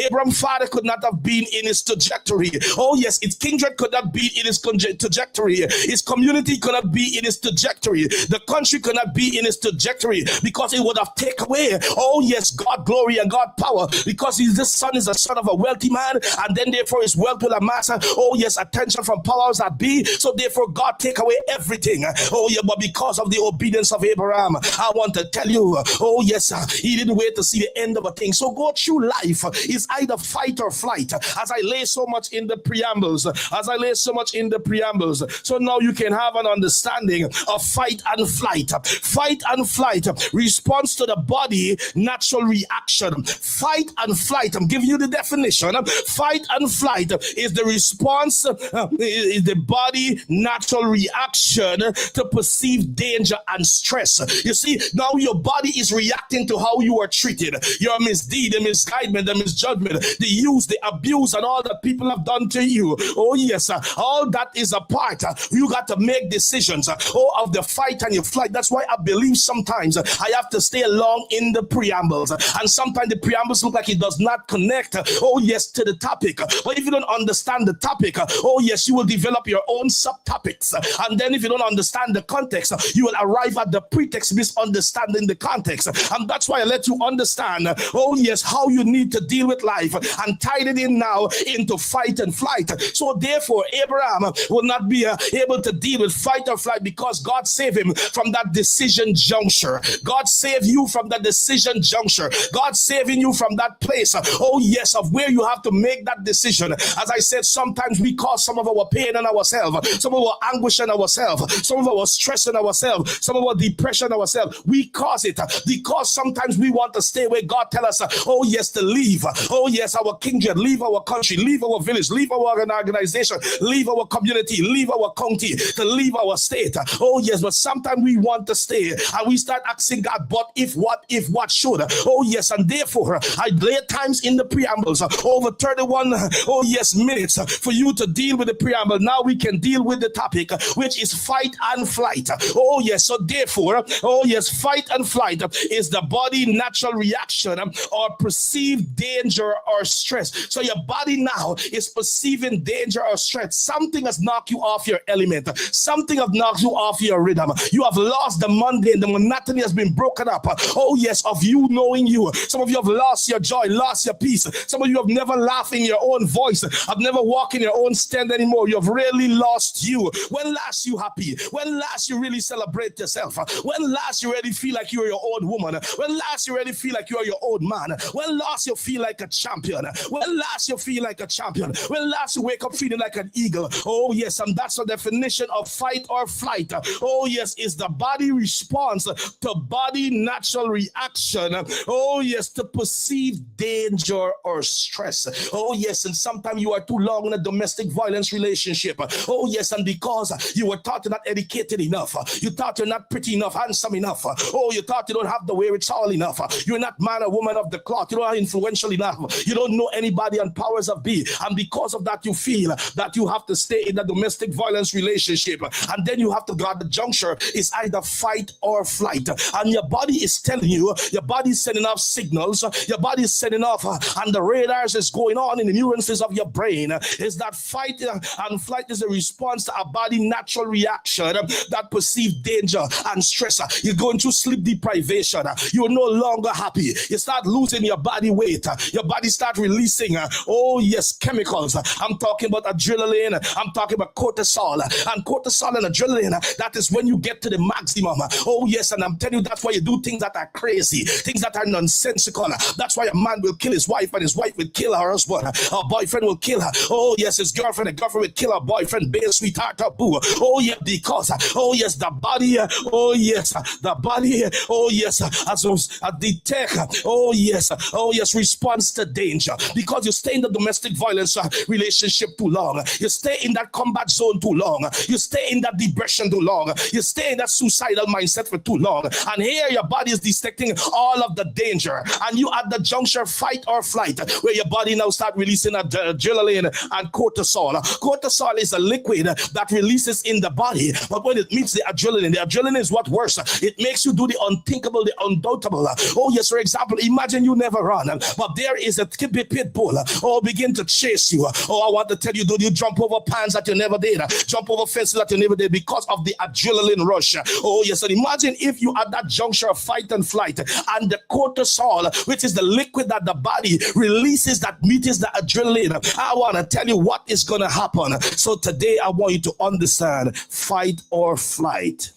Abraham's father could not have been in his trajectory. Oh yes, his kindred could not be in his trajectory. His community could not be in his trajectory. The country could not be in his trajectory, because it would have taken away, oh yes, God glory and God power. Because this son is a son of a wealthy man, and then therefore his wealth will amass, oh yes, attention from powers that be. So therefore God take away everything. Oh yeah, but because of the obedience of Abraham, I want to tell you, oh yes, he didn't wait to see the end of a thing. So go through life is either fight or flight. As I lay so much in the preambles, so now you can have an understanding of fight and flight. Fight and flight, response to the body, natural reaction. Fight and flight, I'm giving you the definition. Fight and flight is the response, is the body natural reaction to perceive danger and stress. You see, now your body is reacting to how you are treated. Your misdeed, the misguidement, the misjudgment, the use, the abuse, and all that people have done to you. Oh yes, all that is a part. You got to make decisions of the fight and your flight. That's why I believe sometimes I have to stay along in the preambles, and sometimes the preambles look like it does not connect, oh yes, to the topic. But if you don't understand the topic, oh yes, you will develop your own subtopics, and then if you don't understand the context, you will arrive at the pretext misunderstanding the context. And that's why I let you understand, oh yes, how you need to deal with life, and tied it in now into fight and flight. So therefore Abraham will not be able to deal with fight or flight, because God saved him from that decision juncture. God saved you from that decision juncture. God saving you from that place, oh yes, of where you have to make that decision. As I said, sometimes we cause some of our pain on ourselves, some of our anguish on ourselves, some of our stress on ourselves, some of our depression on ourselves. We cause it because sometimes we want to stay where God tells us, oh yes, to leave. Oh yes, our kindred, leave our country, leave our village, leave our organization, leave our community, leave our county, to leave our state. Oh yes, but sometimes we want to stay and we start asking God, but if what should? Oh yes, and therefore I lay times in the preambles over 31 minutes for you to deal with the preamble. Now we can deal with the topic, which is fight and flight. Oh yes, so therefore, oh yes, fight and flight is the body natural reaction or perceived danger or stress. So your body now is perceiving danger or stress. Something has knocked you off your element. Something has knocked you off your rhythm. You have lost the mundane. The monotony has been broken up. Oh yes, of you knowing you. Some of you have lost your joy, lost your peace. Some of you have never laughed in your own voice, have never walked in your own stand anymore. You have really lost you. When last you happy? When last you really celebrate yourself? When last you really feel like you're your own woman? When last you really feel like you're your own man? When last you feel like a champion? When last you feel like a champion? When last you wake up feeling like an eagle? Oh yes, and that's the definition of fight or flight. Oh yes, is the body response to body natural reaction. Oh yes, to perceive danger or stress. Oh yes, and sometimes you are too long in a domestic violence relationship. Oh yes, and because you were taught you're not educated enough, you thought you're not pretty enough, handsome enough. Oh, you thought you don't have the wherewithal enough. You're not man or woman of the cloth. You're not influential enough. You don't know anybody on powers of be, and because of that, you feel that you have to stay in a domestic violence relationship, and then you have to go at the juncture is either fight or flight, and your body is telling you, your body is sending off signals, your body is sending off, and the radars is going on in the nuances of your brain. Is that fight and flight is a response to a body natural reaction that perceive danger and stress. You're going through sleep deprivation. You're no longer happy. You start losing your body weight. Your body start releasing, oh yes, chemicals. I'm talking about adrenaline. I'm talking about cortisol. And cortisol and adrenaline, that is when you get to the maximum. Oh yes, and I'm telling you, that's why you do things that are crazy, things that are nonsensical. That's why a man will kill his wife and his wife will kill her husband. A boyfriend will kill her. Oh yes, his girlfriend, a girlfriend will kill her boyfriend, babe, sweetheart, or boo. Oh yeah, because oh yes, the body, oh yes, the body, oh yes, as detect, oh yes, response to danger. Because you stay in the domestic violence relationship too long, you stay in that combat zone too long, you stay in that depression too long, you stay in that suicidal mindset for too long, and here your body is detecting all of the danger, and you at the juncture fight or flight, where your body now start releasing adrenaline and cortisol. Cortisol is a liquid that releases in the body, but when it meets the adrenaline is what worse. It makes you do the unthinkable, the undoubtable. Oh yes, for example, imagine you never run, but there is a pit bull, oh, begin to chase you. Oh, I want to tell you, do you jump over pans that you never did, jump over fences that you never did because of the adrenaline rush. Oh yes, and imagine if you at that juncture of fight and flight, and the cortisol, which is the liquid that the body releases that meets the adrenaline. I want to tell you what is going to happen. So today I want you to understand fight or flight.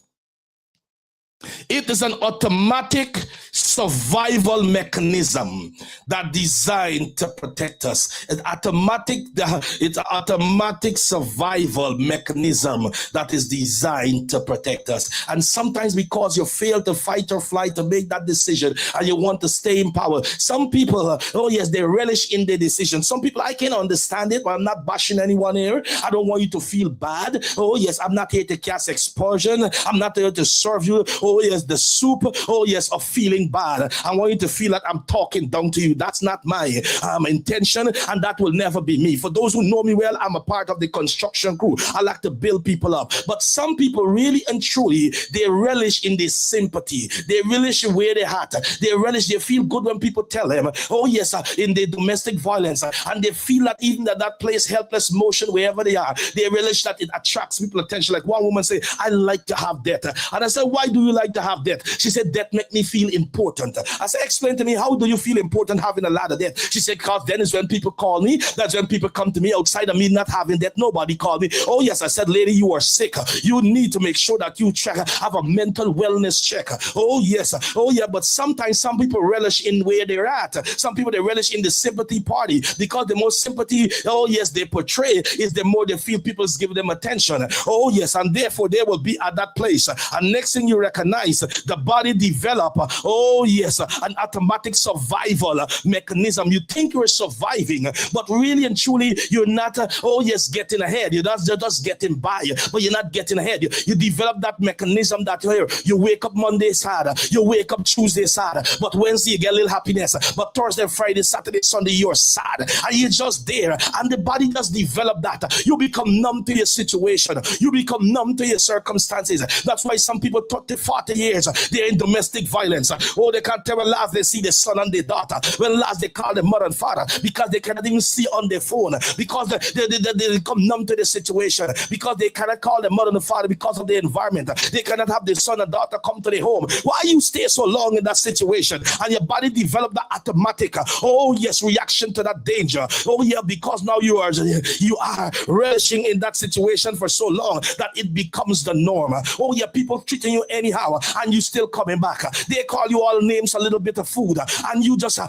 It is an automatic survival mechanism that designed to protect us. It's an automatic survival mechanism that is designed to protect us. And sometimes because you fail to fight or flight to make that decision and you want to stay in power, some people, oh yes, they relish in their decision. Some people, I can understand it, but I'm not bashing anyone here. I don't want you to feel bad. Oh yes, I'm not here to cast expulsion. I'm not here to serve you. Oh yes, the soup, oh yes, of feeling bad. I want you to feel like I'm talking down to you. That's not my intention, and that will never be me. For those who know me well, I'm a part of the construction crew. I like to build people up. But some people really and truly, they relish in this sympathy. They relish in where they're at. They relish, they feel good when people tell them, oh yes, in the domestic violence, and they feel that even that place, helpless motion, wherever they are, they relish that it attracts people attention. Like one woman say, I like to have that. And I said, why do you like to have debt? She said, debt make me feel important. I said, explain to me, how do you feel important having a lot of debt? She said, because then is when people call me. That's when people come to me outside of me not having debt. Nobody called me. Oh yes, I said, lady, you are sick. You need to make sure that you check, have a mental wellness check. Oh yes. Oh yeah, but sometimes some people relish in where they're at. Some people, they relish in the sympathy party, because the more sympathy, oh yes, they portray is the more they feel people's give them attention. Oh yes, and therefore they will be at that place. And next thing you recognize, the body develop, oh yes, an automatic survival mechanism. You think you're surviving, but really and truly you're not, oh yes, getting ahead. You're just getting by, but you're not getting ahead. You develop that mechanism that you wake up Monday sad, you wake up Tuesday sad, but Wednesday you get a little happiness, but Thursday, Friday, Saturday, Sunday you're sad, and you're just there, and the body just develop that. You become numb to your situation, you become numb to your circumstances. That's why some people 30, 40 years they're in domestic violence. Oh, they can't tell when last they see their son and their daughter, when last they call their mother and father, because they cannot even see on their phone, because they become numb to the situation, because they cannot call their mother and father because of the environment. They cannot have their son and daughter come to their home. Why you stay so long in that situation, and your body develop that automatic, oh yes, reaction to that danger? Oh yeah, because now you are relishing in that situation for so long that it becomes the norm. Oh yeah, people treating you anyhow, and you still coming back. They call you all names, a little bit of food, and you just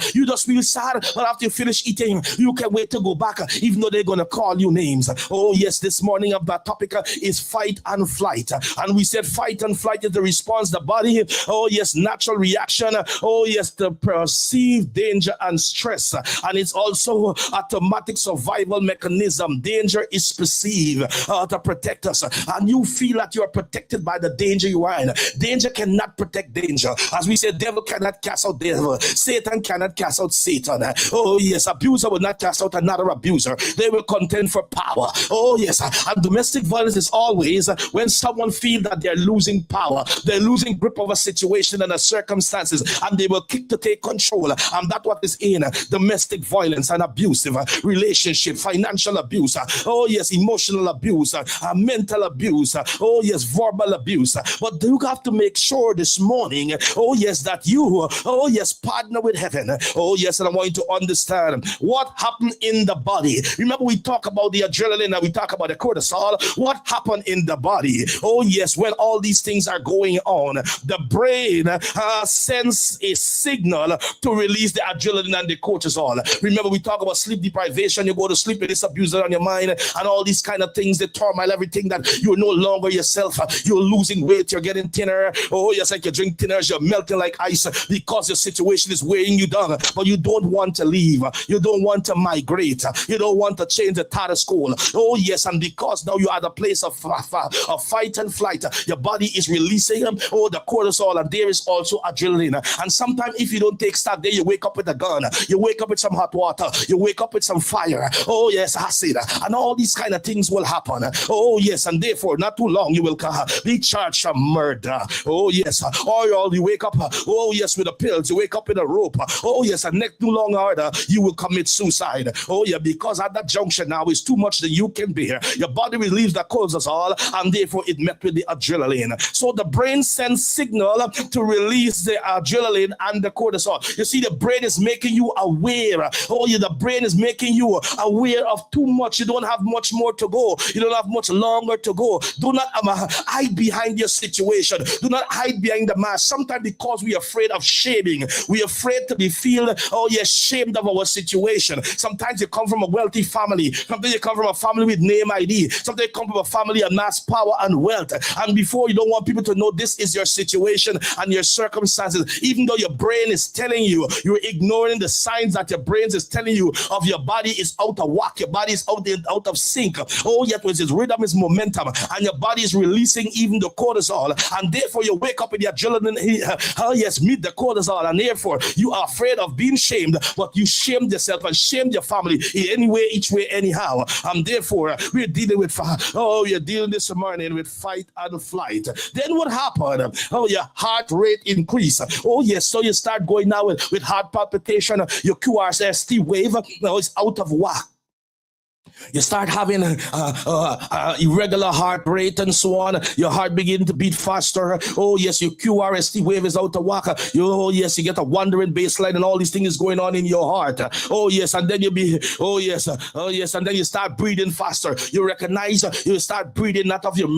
feel sad. But after you finish eating, you can wait to go back, even though they're gonna call you names. Oh yes, this morning of that topic is fight and flight, and we said fight and flight is the response the body, oh yes, natural reaction, oh yes, to perceive danger and stress, and it's also automatic survival mechanism. Danger is perceived to protect us, and you feel that you are protected by the danger you are in. Danger cannot protect danger. As we said, devil cannot cast out devil, Satan cannot cast out Satan. Oh yes, abuser will not cast out another abuser. They will contend for power. Oh yes, and domestic violence is always when someone feels that they're losing power, they're losing grip of a situation and the circumstances, and they will kick to take control. And that's what is in domestic violence and abusive relationship, financial abuse, oh yes, emotional abuse, mental abuse, oh yes, verbal abuse. But you have to make sure this morning, oh yes, that you, oh yes, partner with heaven. Oh yes, and I want you to understand what happened in the body. Remember, we talk about the adrenaline and we talk about the cortisol. What happened in the body? Oh yes, when all these things are going on, the brain sends a signal to release the adrenaline and the cortisol. Remember, we talk about sleep deprivation. You go to sleep with this abuser on your mind and all these kind of things, the turmoil, everything, that you're no longer yourself. You're losing weight, you're getting thinner. Oh yes, like you drink thinners, you're melting like ice because your situation is weighing you down. But you don't want to leave. You don't want to migrate. You don't want to change the status quo. Oh yes, and because now you're at a place of fight and flight, your body is releasing the cortisol, and there is also adrenaline. And sometimes if you don't take stock, there you wake up with a gun, you wake up with some hot water, you wake up with some fire, oh yes, acid, and all these kind of things will happen. Oh yes, and therefore not too long you will be charged of murder. Oh yes, or you wake up, oh yes, with the pills, you wake up with a rope. Oh yes, and next too long harder you will commit suicide. Oh yeah, because at that junction now is too much that you can bear. Your body relieves the cortisol, and therefore it met with the adrenaline. So the brain sends signal to release the adrenaline and the cortisol. You see, the brain is making you aware. Oh yeah, the brain is making you aware of too much. You don't have much more to go. You don't have much longer to go. Do not hide behind your situation. Do not hide behind the mask. Sometimes because we are afraid of shaming, we are afraid to be feel, oh yes, shamed of our situation. Sometimes you come from a wealthy family. Sometimes you come from a family with name ID. Sometimes you come from a family of mass power and wealth. And before, you don't want people to know this is your situation and your circumstances. Even though your brain is telling you, you're ignoring the signs that your brain is telling you of your body is out of whack. Your body is out of sync. Oh, yet with its rhythm, its momentum, and your body is releasing even the cortisol. And therefore, you wake up with the adrenaline, yes, meet the cortisol. And therefore, you are afraid of being shamed, but you shamed yourself and shamed your family in any way, each way, anyhow. And therefore, we're dealing with, you're dealing this morning with fight and flight. Then what happened? Oh, your heart rate increase. Oh, yes, so you start going now with heart palpitation, your QRST wave now is out of whack. You start having irregular heart rate and so on. Your heart begin to beat faster. Oh yes, your QRST wave is out of whack. Oh yes, you get a wandering baseline and all these things going on in your heart. Oh yes, and then oh yes, and then you start breathing faster. You recognize you start breathing not of your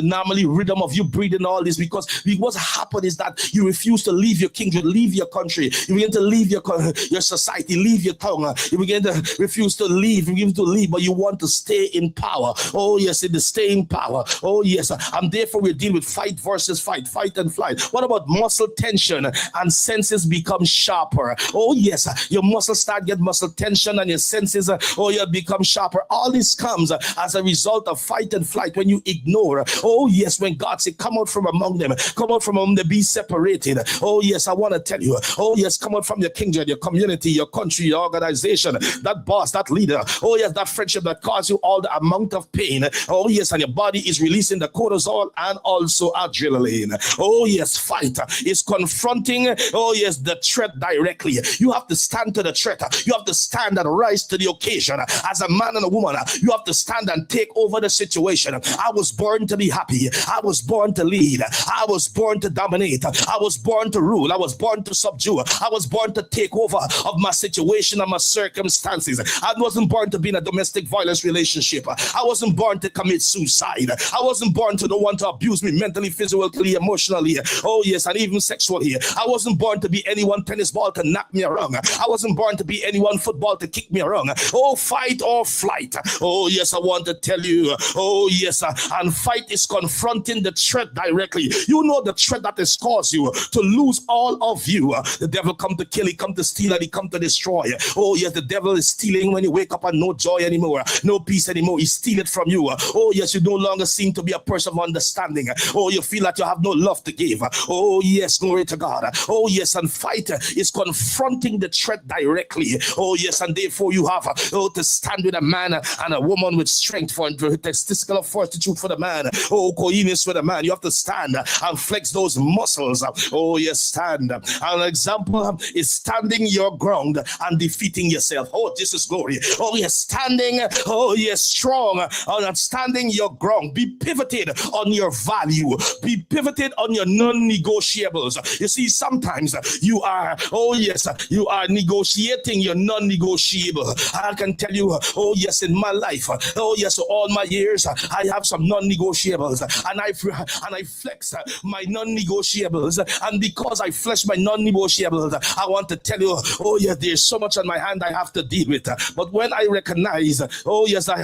normally rhythm of you breathing all this, because what's happened is that you refuse to leave your kingdom, leave your country. You begin to leave your society, leave your tongue. You begin to refuse to leave. You begin to leave, but you want to stay in power. Oh yes, in the staying power. Oh yes, and therefore we deal with fight versus fight, fight and flight. What about muscle tension and senses become sharper? Oh yes, your muscles start get muscle tension and your senses you become sharper. All this comes as a result of fight and flight when you ignore. Oh yes, when God said come out from among them, come out from among them, be separated. Oh yes, I want to tell you, oh yes, come out from your kingdom, your community, your country, your organization, that boss, that leader. Oh yes, that friendship that cause you all the amount of pain. Oh yes, and your body is releasing the cortisol and also adrenaline. Oh yes, fight is confronting, oh yes, the threat directly. You have to stand to the threat. You have to stand and rise to the occasion. As a man and a woman, you have to stand and take over the situation. I was born to be happy. I was born to lead. I was born to dominate. I was born to rule. I was born to subdue. I was born to take over of my situation and my circumstances. I wasn't born to be in a domestic violence relationship. I wasn't born to commit suicide. I wasn't born to don't want to abuse me mentally, physically, emotionally. Oh yes, and even sexually. I wasn't born to be anyone tennis ball to knock me around. I wasn't born to be anyone football to kick me around. Oh, fight or flight. Oh yes, I want to tell you. Oh yes, and fight is confronting the threat directly. You know the threat that has caused you to lose all of you. The devil come to kill, he come to steal, and he come to destroy. Oh yes, the devil is stealing when you wake up and no joy anymore, no peace anymore. He steal it from you. Oh yes, you no longer seem to be a person of understanding. Oh, you feel that you have no love to give. Oh yes, glory to God. Oh yes, and fight is confronting the threat directly. Oh yes, and therefore you have to stand with a man and a woman with strength for testicular fortitude for the man. Oh, coherence for the man. You have to stand and flex those muscles. Oh yes, stand. An example is standing your ground and defeating yourself. Oh, this is glory. Oh yes, standing. Oh yes, strong on standing your ground. Be pivoted on your value. Be pivoted on your non-negotiables. You see, sometimes you are, oh yes, you are negotiating your non-negotiable. I can tell you, oh yes, in my life, oh yes, all my years, I have some non-negotiables, and I flex my non-negotiables, and because I flex my non-negotiables, I want to tell you, oh yes, there's so much on my hand I have to deal with. But when I recognize, oh yes, I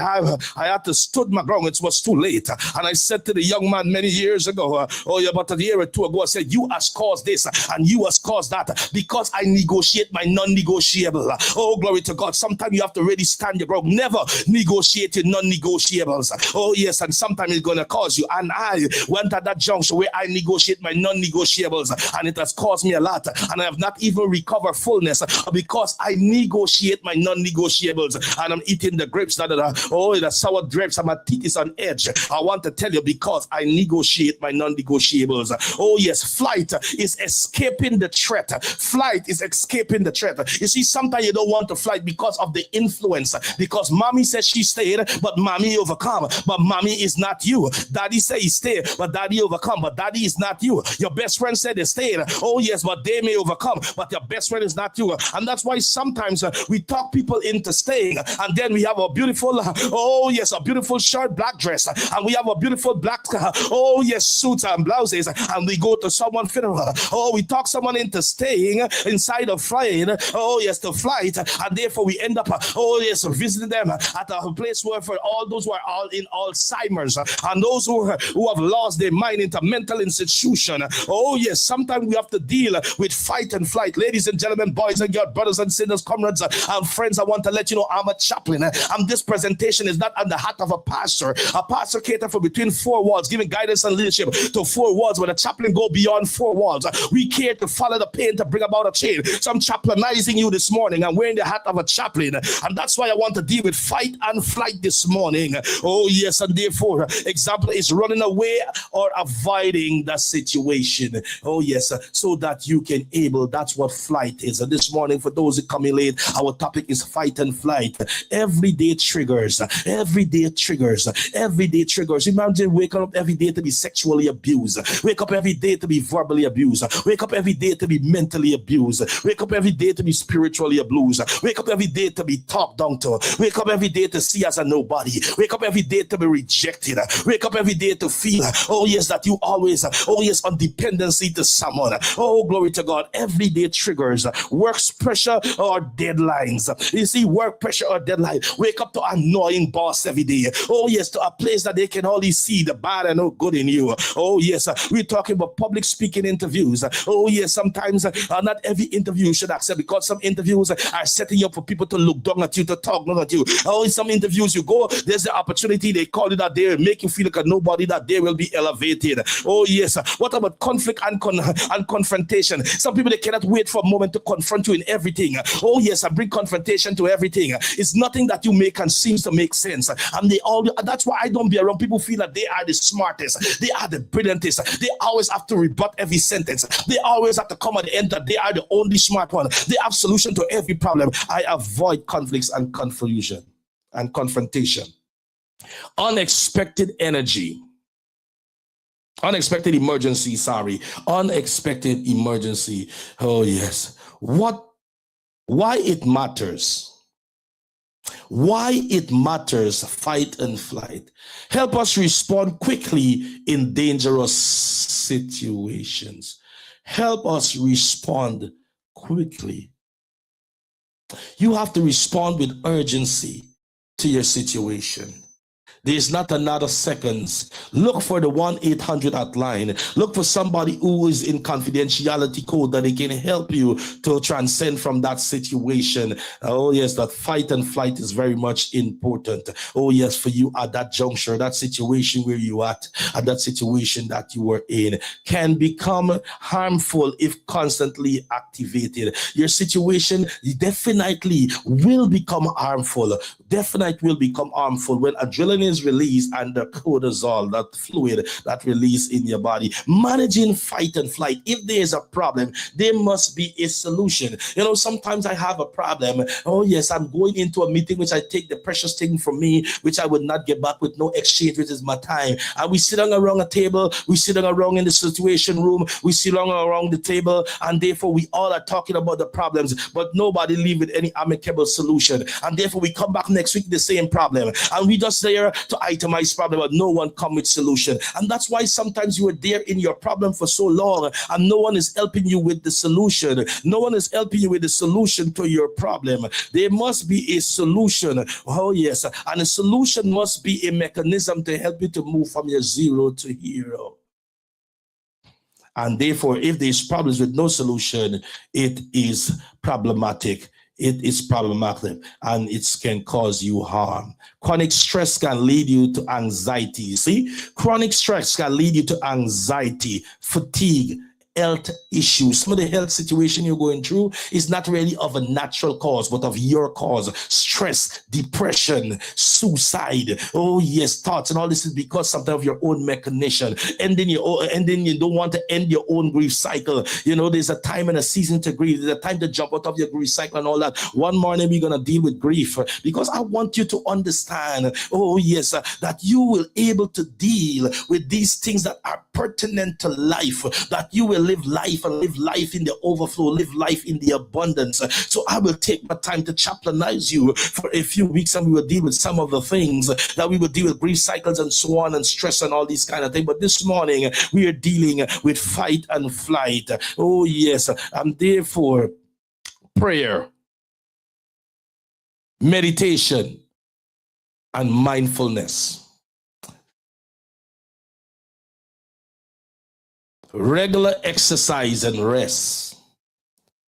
had to stood my ground, it was too late, and I said to the young man many years ago, oh yeah, about a year or two ago, I said, you has caused this and you has caused that because I negotiate my non-negotiable. Oh, glory to God. Sometimes you have to really stand your ground. Never negotiate your non-negotiables. Oh yes, and sometimes it's going to cause you. And I went at that junction where I negotiate my non-negotiables, and it has caused me a lot, and I have not even recovered fullness because I negotiate my non-negotiables, and I'm eating the grapes that are the sour grapes, and my teeth is on edge. I want to tell you, because I negotiate my non-negotiables. Oh yes, flight is escaping the threat. Flight is escaping the threat. You see, sometimes you don't want to flight because of the influence, because mommy says she stayed, but mommy overcome. But mommy is not you. Daddy say he stayed, but daddy overcome. But daddy is not you. Your best friend said they stayed. Oh yes, but they may overcome, but your best friend is not you. And that's why sometimes we talk people into staying, and then we have a beautiful, oh yes, a beautiful short black dress, and we have a beautiful black, oh yes, suits and blouses, and we go to someone's funeral. Oh, we talk someone into staying inside of flying, oh yes, to flight, and therefore we end up, oh yes, visiting them at a place where for all those who are all in Alzheimer's, and those who have lost their mind into mental institution. Oh yes, sometimes we have to deal with fight and flight. Ladies and gentlemen, boys and girls, brothers and sisters, comrades and friends, I want to let you know I'm a chaplain. This presentation is not on the hat of a pastor. A pastor cater for between four walls, giving guidance and leadership to four walls, but a chaplain go beyond four walls. We care to follow the pain to bring about a change. So I'm chaplainizing you this morning. I'm wearing the hat of a chaplain, and that's why I want to deal with fight and flight this morning. Oh yes, and therefore example is running away or avoiding the situation. Oh yes, so that you can able, that's what flight is. And this morning, for those who come in late, our topic is fight and flight. Every everyday triggers, everyday triggers, everyday triggers. Imagine waking up every day to be sexually abused, wake up every day to be verbally abused, wake up every day to be mentally abused, wake up every day to be spiritually abused, wake up every day to be talked down to, wake up every day to see as a nobody, wake up every day to be rejected, wake up every day to feel, oh yes, that you always, oh yes, on dependency to someone. Oh, glory to God. Everyday triggers, works pressure or deadlines. You see, work pressure or deadline. Wake up to annoying boss every day. Oh yes, to a place that they can only see the bad and no good in you. Oh yes, we're talking about public speaking interviews. Oh yes, sometimes not every interview you should accept, because some interviews are setting you up for people to look down at you, to talk down at you. Oh, in some interviews you go, there's the opportunity, they call you that they make you feel like a nobody, that they will be elevated. Oh yes, what about conflict and confrontation? Some people, they cannot wait for a moment to confront you in everything. Oh yes, I bring confrontation to everything. It's nothing that you make and seems to make sense. And they all, that's why I don't be around people feel that they are the smartest, they are the brilliantest, they always have to rebut every sentence, they always have to come at the end that they are the only smart one, they have solution to every problem. I avoid conflicts and confusion and confrontation. Unexpected energy. Unexpected emergency. Unexpected emergency. Oh yes. Why it matters. Why it matters, fight and flight. Help us respond quickly in dangerous situations. Help us respond quickly. You have to respond with urgency to your situation. There's not another seconds. Look for the 1-800 hotline. Look for somebody who is in confidentiality code that they can help you to transcend from that situation. Oh yes, that fight and flight is very much important. Oh yes, for you at that juncture, that situation where you at that situation that you were in, can become harmful if constantly activated. Your situation definitely will become harmful. Definitely will become harmful when adrenaline is released and the cortisol, that fluid that release in your body. Managing fight and flight. If there is a problem, there must be a solution. You know, sometimes I have a problem. Oh yes, I'm going into a meeting which I take the precious thing from me, which I would not get back with no exchange, which is my time. And we sit around a table, we sit around in the situation room, we sit around the table, and therefore we all are talking about the problems, but nobody leave with any amicable solution. And therefore we come back next week the same problem, and we just there to itemize problem, but no one come with solution. And that's why sometimes you are there in your problem for so long and no one is helping you with the solution. No one is helping you with the solution to your problem. There must be a solution. Oh yes, and a solution must be a mechanism to help you to move from your zero to hero. And therefore, if there's problems with no solution, it is problematic. It is problematic and it can cause you harm. Chronic stress can lead you to anxiety. You see, chronic stress can lead you to anxiety, fatigue, health issues. Some of the health situation you're going through is not really of a natural cause, but of your cause. Stress, depression, suicide. Oh yes, thoughts and all this is because sometimes of your own mechanism. And then you don't want to end your own grief cycle. You know, there's a time and a season to grieve. There's a time to jump out of your grief cycle and all that. One morning we're gonna deal with grief because I want you to understand, oh yes, that you will able to deal with these things that are pertinent to life, that you will live life and live life in the overflow, live life in the abundance. So I will take my time to chaplainize you for a few weeks, and we will deal with some of the things that we will deal with, grief cycles and so on, and stress and all these kind of things. But this morning we are dealing with fight and flight. Oh yes, and therefore prayer, meditation, and mindfulness. Regular exercise and rest.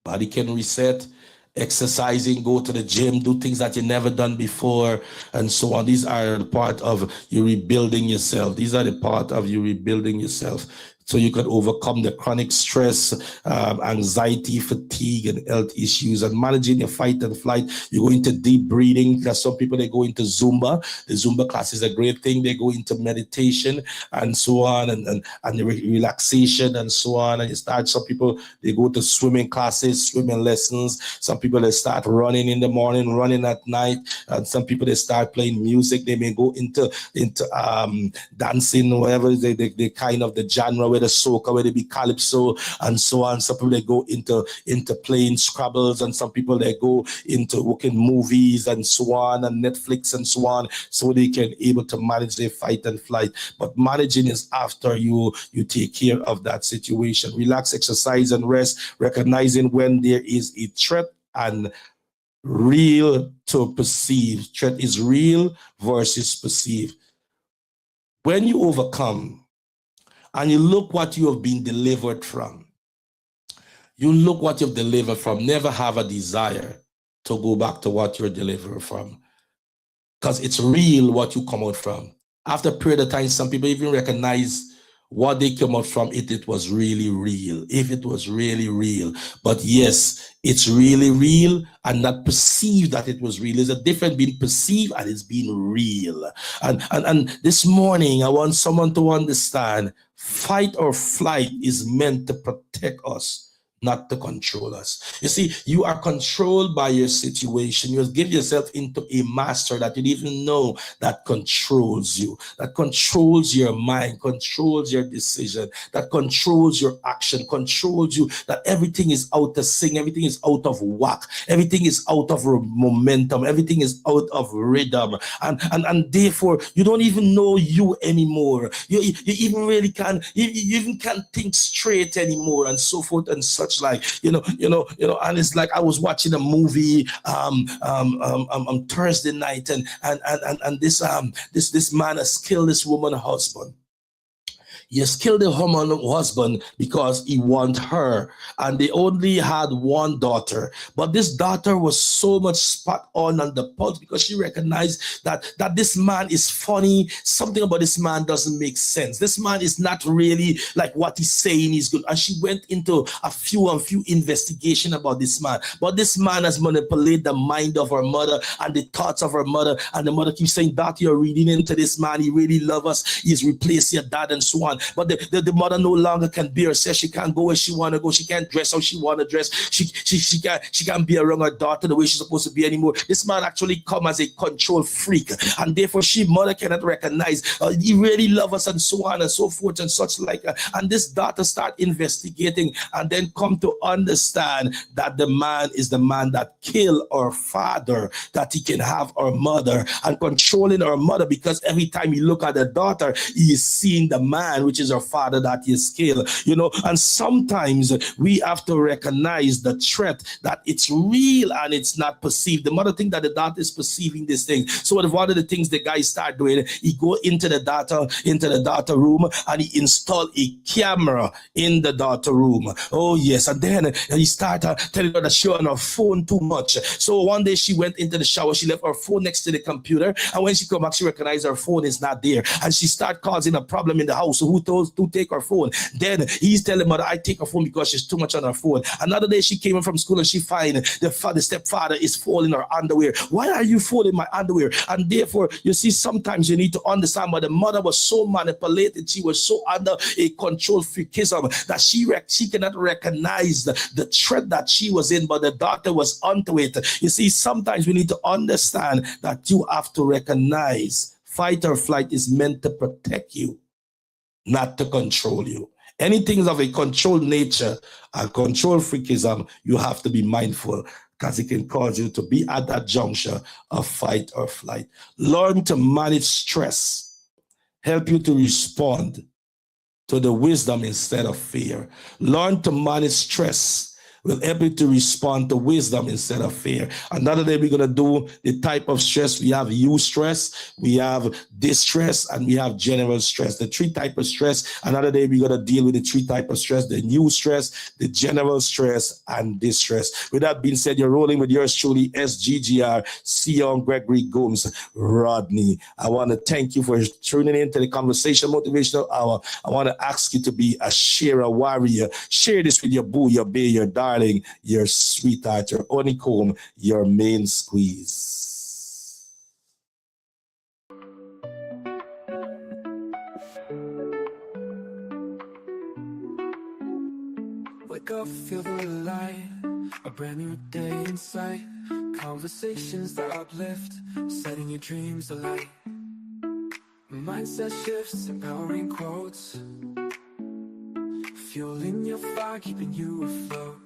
Body can reset. Exercising, go to the gym, do things that you never done before, and so on. These are the part of you rebuilding yourself. These are the part of you rebuilding yourself. so you can overcome the chronic stress, anxiety, fatigue, and health issues. And managing your fight and flight, you go into deep breathing. There's some people, they go into Zumba. The Zumba class is a great thing. They go into meditation and so on, and relaxation and so on. And you start, some people, they go to swimming classes, swimming lessons. Some people, they start running in the morning, running at night. And some people, they start playing music. They may go into dancing, whatever they kind of the genre, where the soca, where they be calypso and so on. Some people, they go into playing Scrabbles, and some people, they go into working movies and so on, and Netflix and so on, so they can able to manage their fight and flight. But managing is after you take care of that situation. Relax, exercise, and rest, recognizing when there is a threat and real to perceive. Threat is real versus perceived. When you overcome and you look what you have been delivered from, you look what you've delivered from, never have a desire to go back to what you're delivered from, because it's real what you come out from. After a period of time, some people even recognize what they came out from, it was really real, if it was really real. But yes, it's really real and not perceived that it was real. There's a difference being perceived and it's being real. And this morning, I want someone to understand, fight or flight is meant to protect us, not to control us. You see, you are controlled by your situation. You give yourself into a master that you didn't even know that controls you, that controls your mind, controls your decision, that controls your action, controls you, that everything is out of sync, everything is out of whack, everything is out of momentum, everything is out of rhythm. And therefore, you don't even know you anymore. You even really can't, you even can't think straight anymore, and so forth and such. Like, you know, and it's like I was watching a movie Thursday night, and this man has killed this woman's husband. He has killed the husband because he wanted her, and they only had one daughter. But this daughter was so much spot on the pulse, because she recognized that this man is funny. Something about this man doesn't make sense. This man is not really like what he's saying he's good. And she went into a few investigation about this man. But this man has manipulated the mind of her mother and the thoughts of her mother. And the mother keeps saying, "Daughter, you're reading into this man. He really loves us. He's replaced your dad," and so on. But the mother no longer can bear herself. She can't go where she want to go. She can't dress how she want to dress. She can't be around her daughter the way she's supposed to be anymore. This man actually come as a control freak, and therefore mother cannot recognize he really loves us, and so on and so forth and such like. And this daughter start investigating, and then come to understand that the man is the man that killed her father, that he can have her mother and controlling her mother, because every time you look at the daughter, he is seeing the man, which is her father, that is killed. And sometimes we have to recognize the threat, that it's real and it's not perceived. The mother think that the daughter is perceiving this thing. So one of the things the guy start doing, he go into the daughter room, and he install a camera in the daughter room. Oh yes, and then he start telling her that she on her phone too much. So one day she went into the shower, she left her phone next to the computer, and when she come back, she recognized her phone is not there, and she start causing a problem in the house. So who told to take her phone? Then he's telling mother, "I take her phone because she's too much on her phone." Another day she came in from school, and she find the stepfather is folding her underwear. "Why are you folding my underwear?" And therefore, you see, sometimes you need to understand, but the mother was so manipulated, she was so under a control freakism, that she cannot recognize the threat that she was in, but the daughter was onto it. You see, sometimes we need to understand that you have to recognize fight or flight is meant to protect you, not to control you. Anything of a control nature and control freakism, you have to be mindful, because it can cause you to be at that juncture of fight or flight. Learn to manage stress. Help you to respond to the wisdom instead of fear. Learn to manage stress. will help you to respond to wisdom instead of fear. Another day, we're going to do the type of stress. We have eustress, we have distress, and we have general stress. The three type of stress. Another day, we're going to deal with the three type of stress: the eustress, the general stress, and distress. With that being said, you're rolling with yours truly, SGGR, Sion Gregory Gomes Rodney. I want to thank you for tuning in to the Conversation Motivational Hour. I want to ask you to be a sharer, warrior. Share this with your boo, your bae, your darling, your sweetheart, your honeycomb, your main squeeze.
Wake up, feel the light, a brand new day in sight. Conversations that uplift, setting your dreams alight. Mindset shifts, empowering quotes, fueling your fire, keeping you afloat.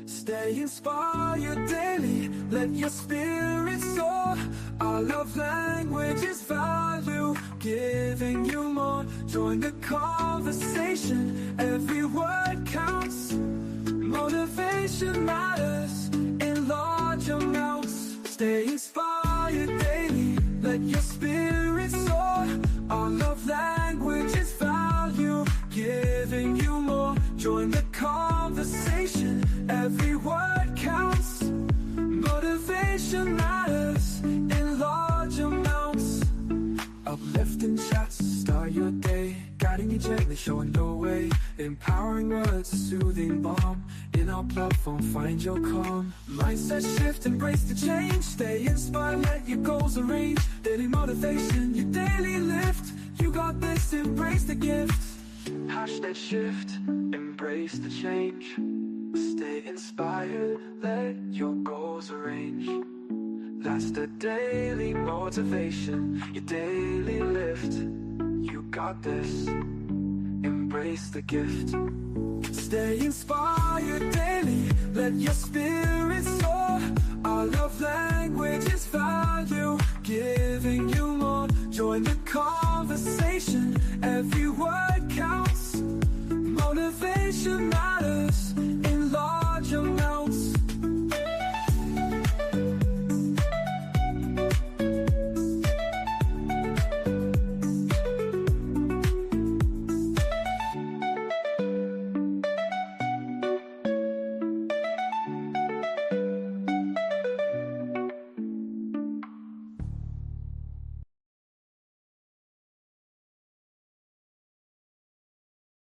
Stay inspired daily, let your spirit soar. Our love language is value, giving you more. Join the conversation, every word counts. Motivation matters in large amounts. Stay inspired daily, let your spirit soar. Our love language is value, giving you more. Join the conversation, every word counts. Motivation matters in large amounts. Uplifting chats, start your day, guiding you gently, showing the way. Empowering words, a soothing balm. In our platform, find your calm. Mindset shift, embrace the change. Stay inspired, let your goals arrange. Daily motivation, your daily lift. You got this, embrace the gift. Hashtag shift, embrace the change. Stay inspired, let your goals arrange. That's the daily motivation, your daily lift. You got this, embrace the gift. Stay inspired daily, let your spirit soar. Our love language is value, giving you more. Join the call.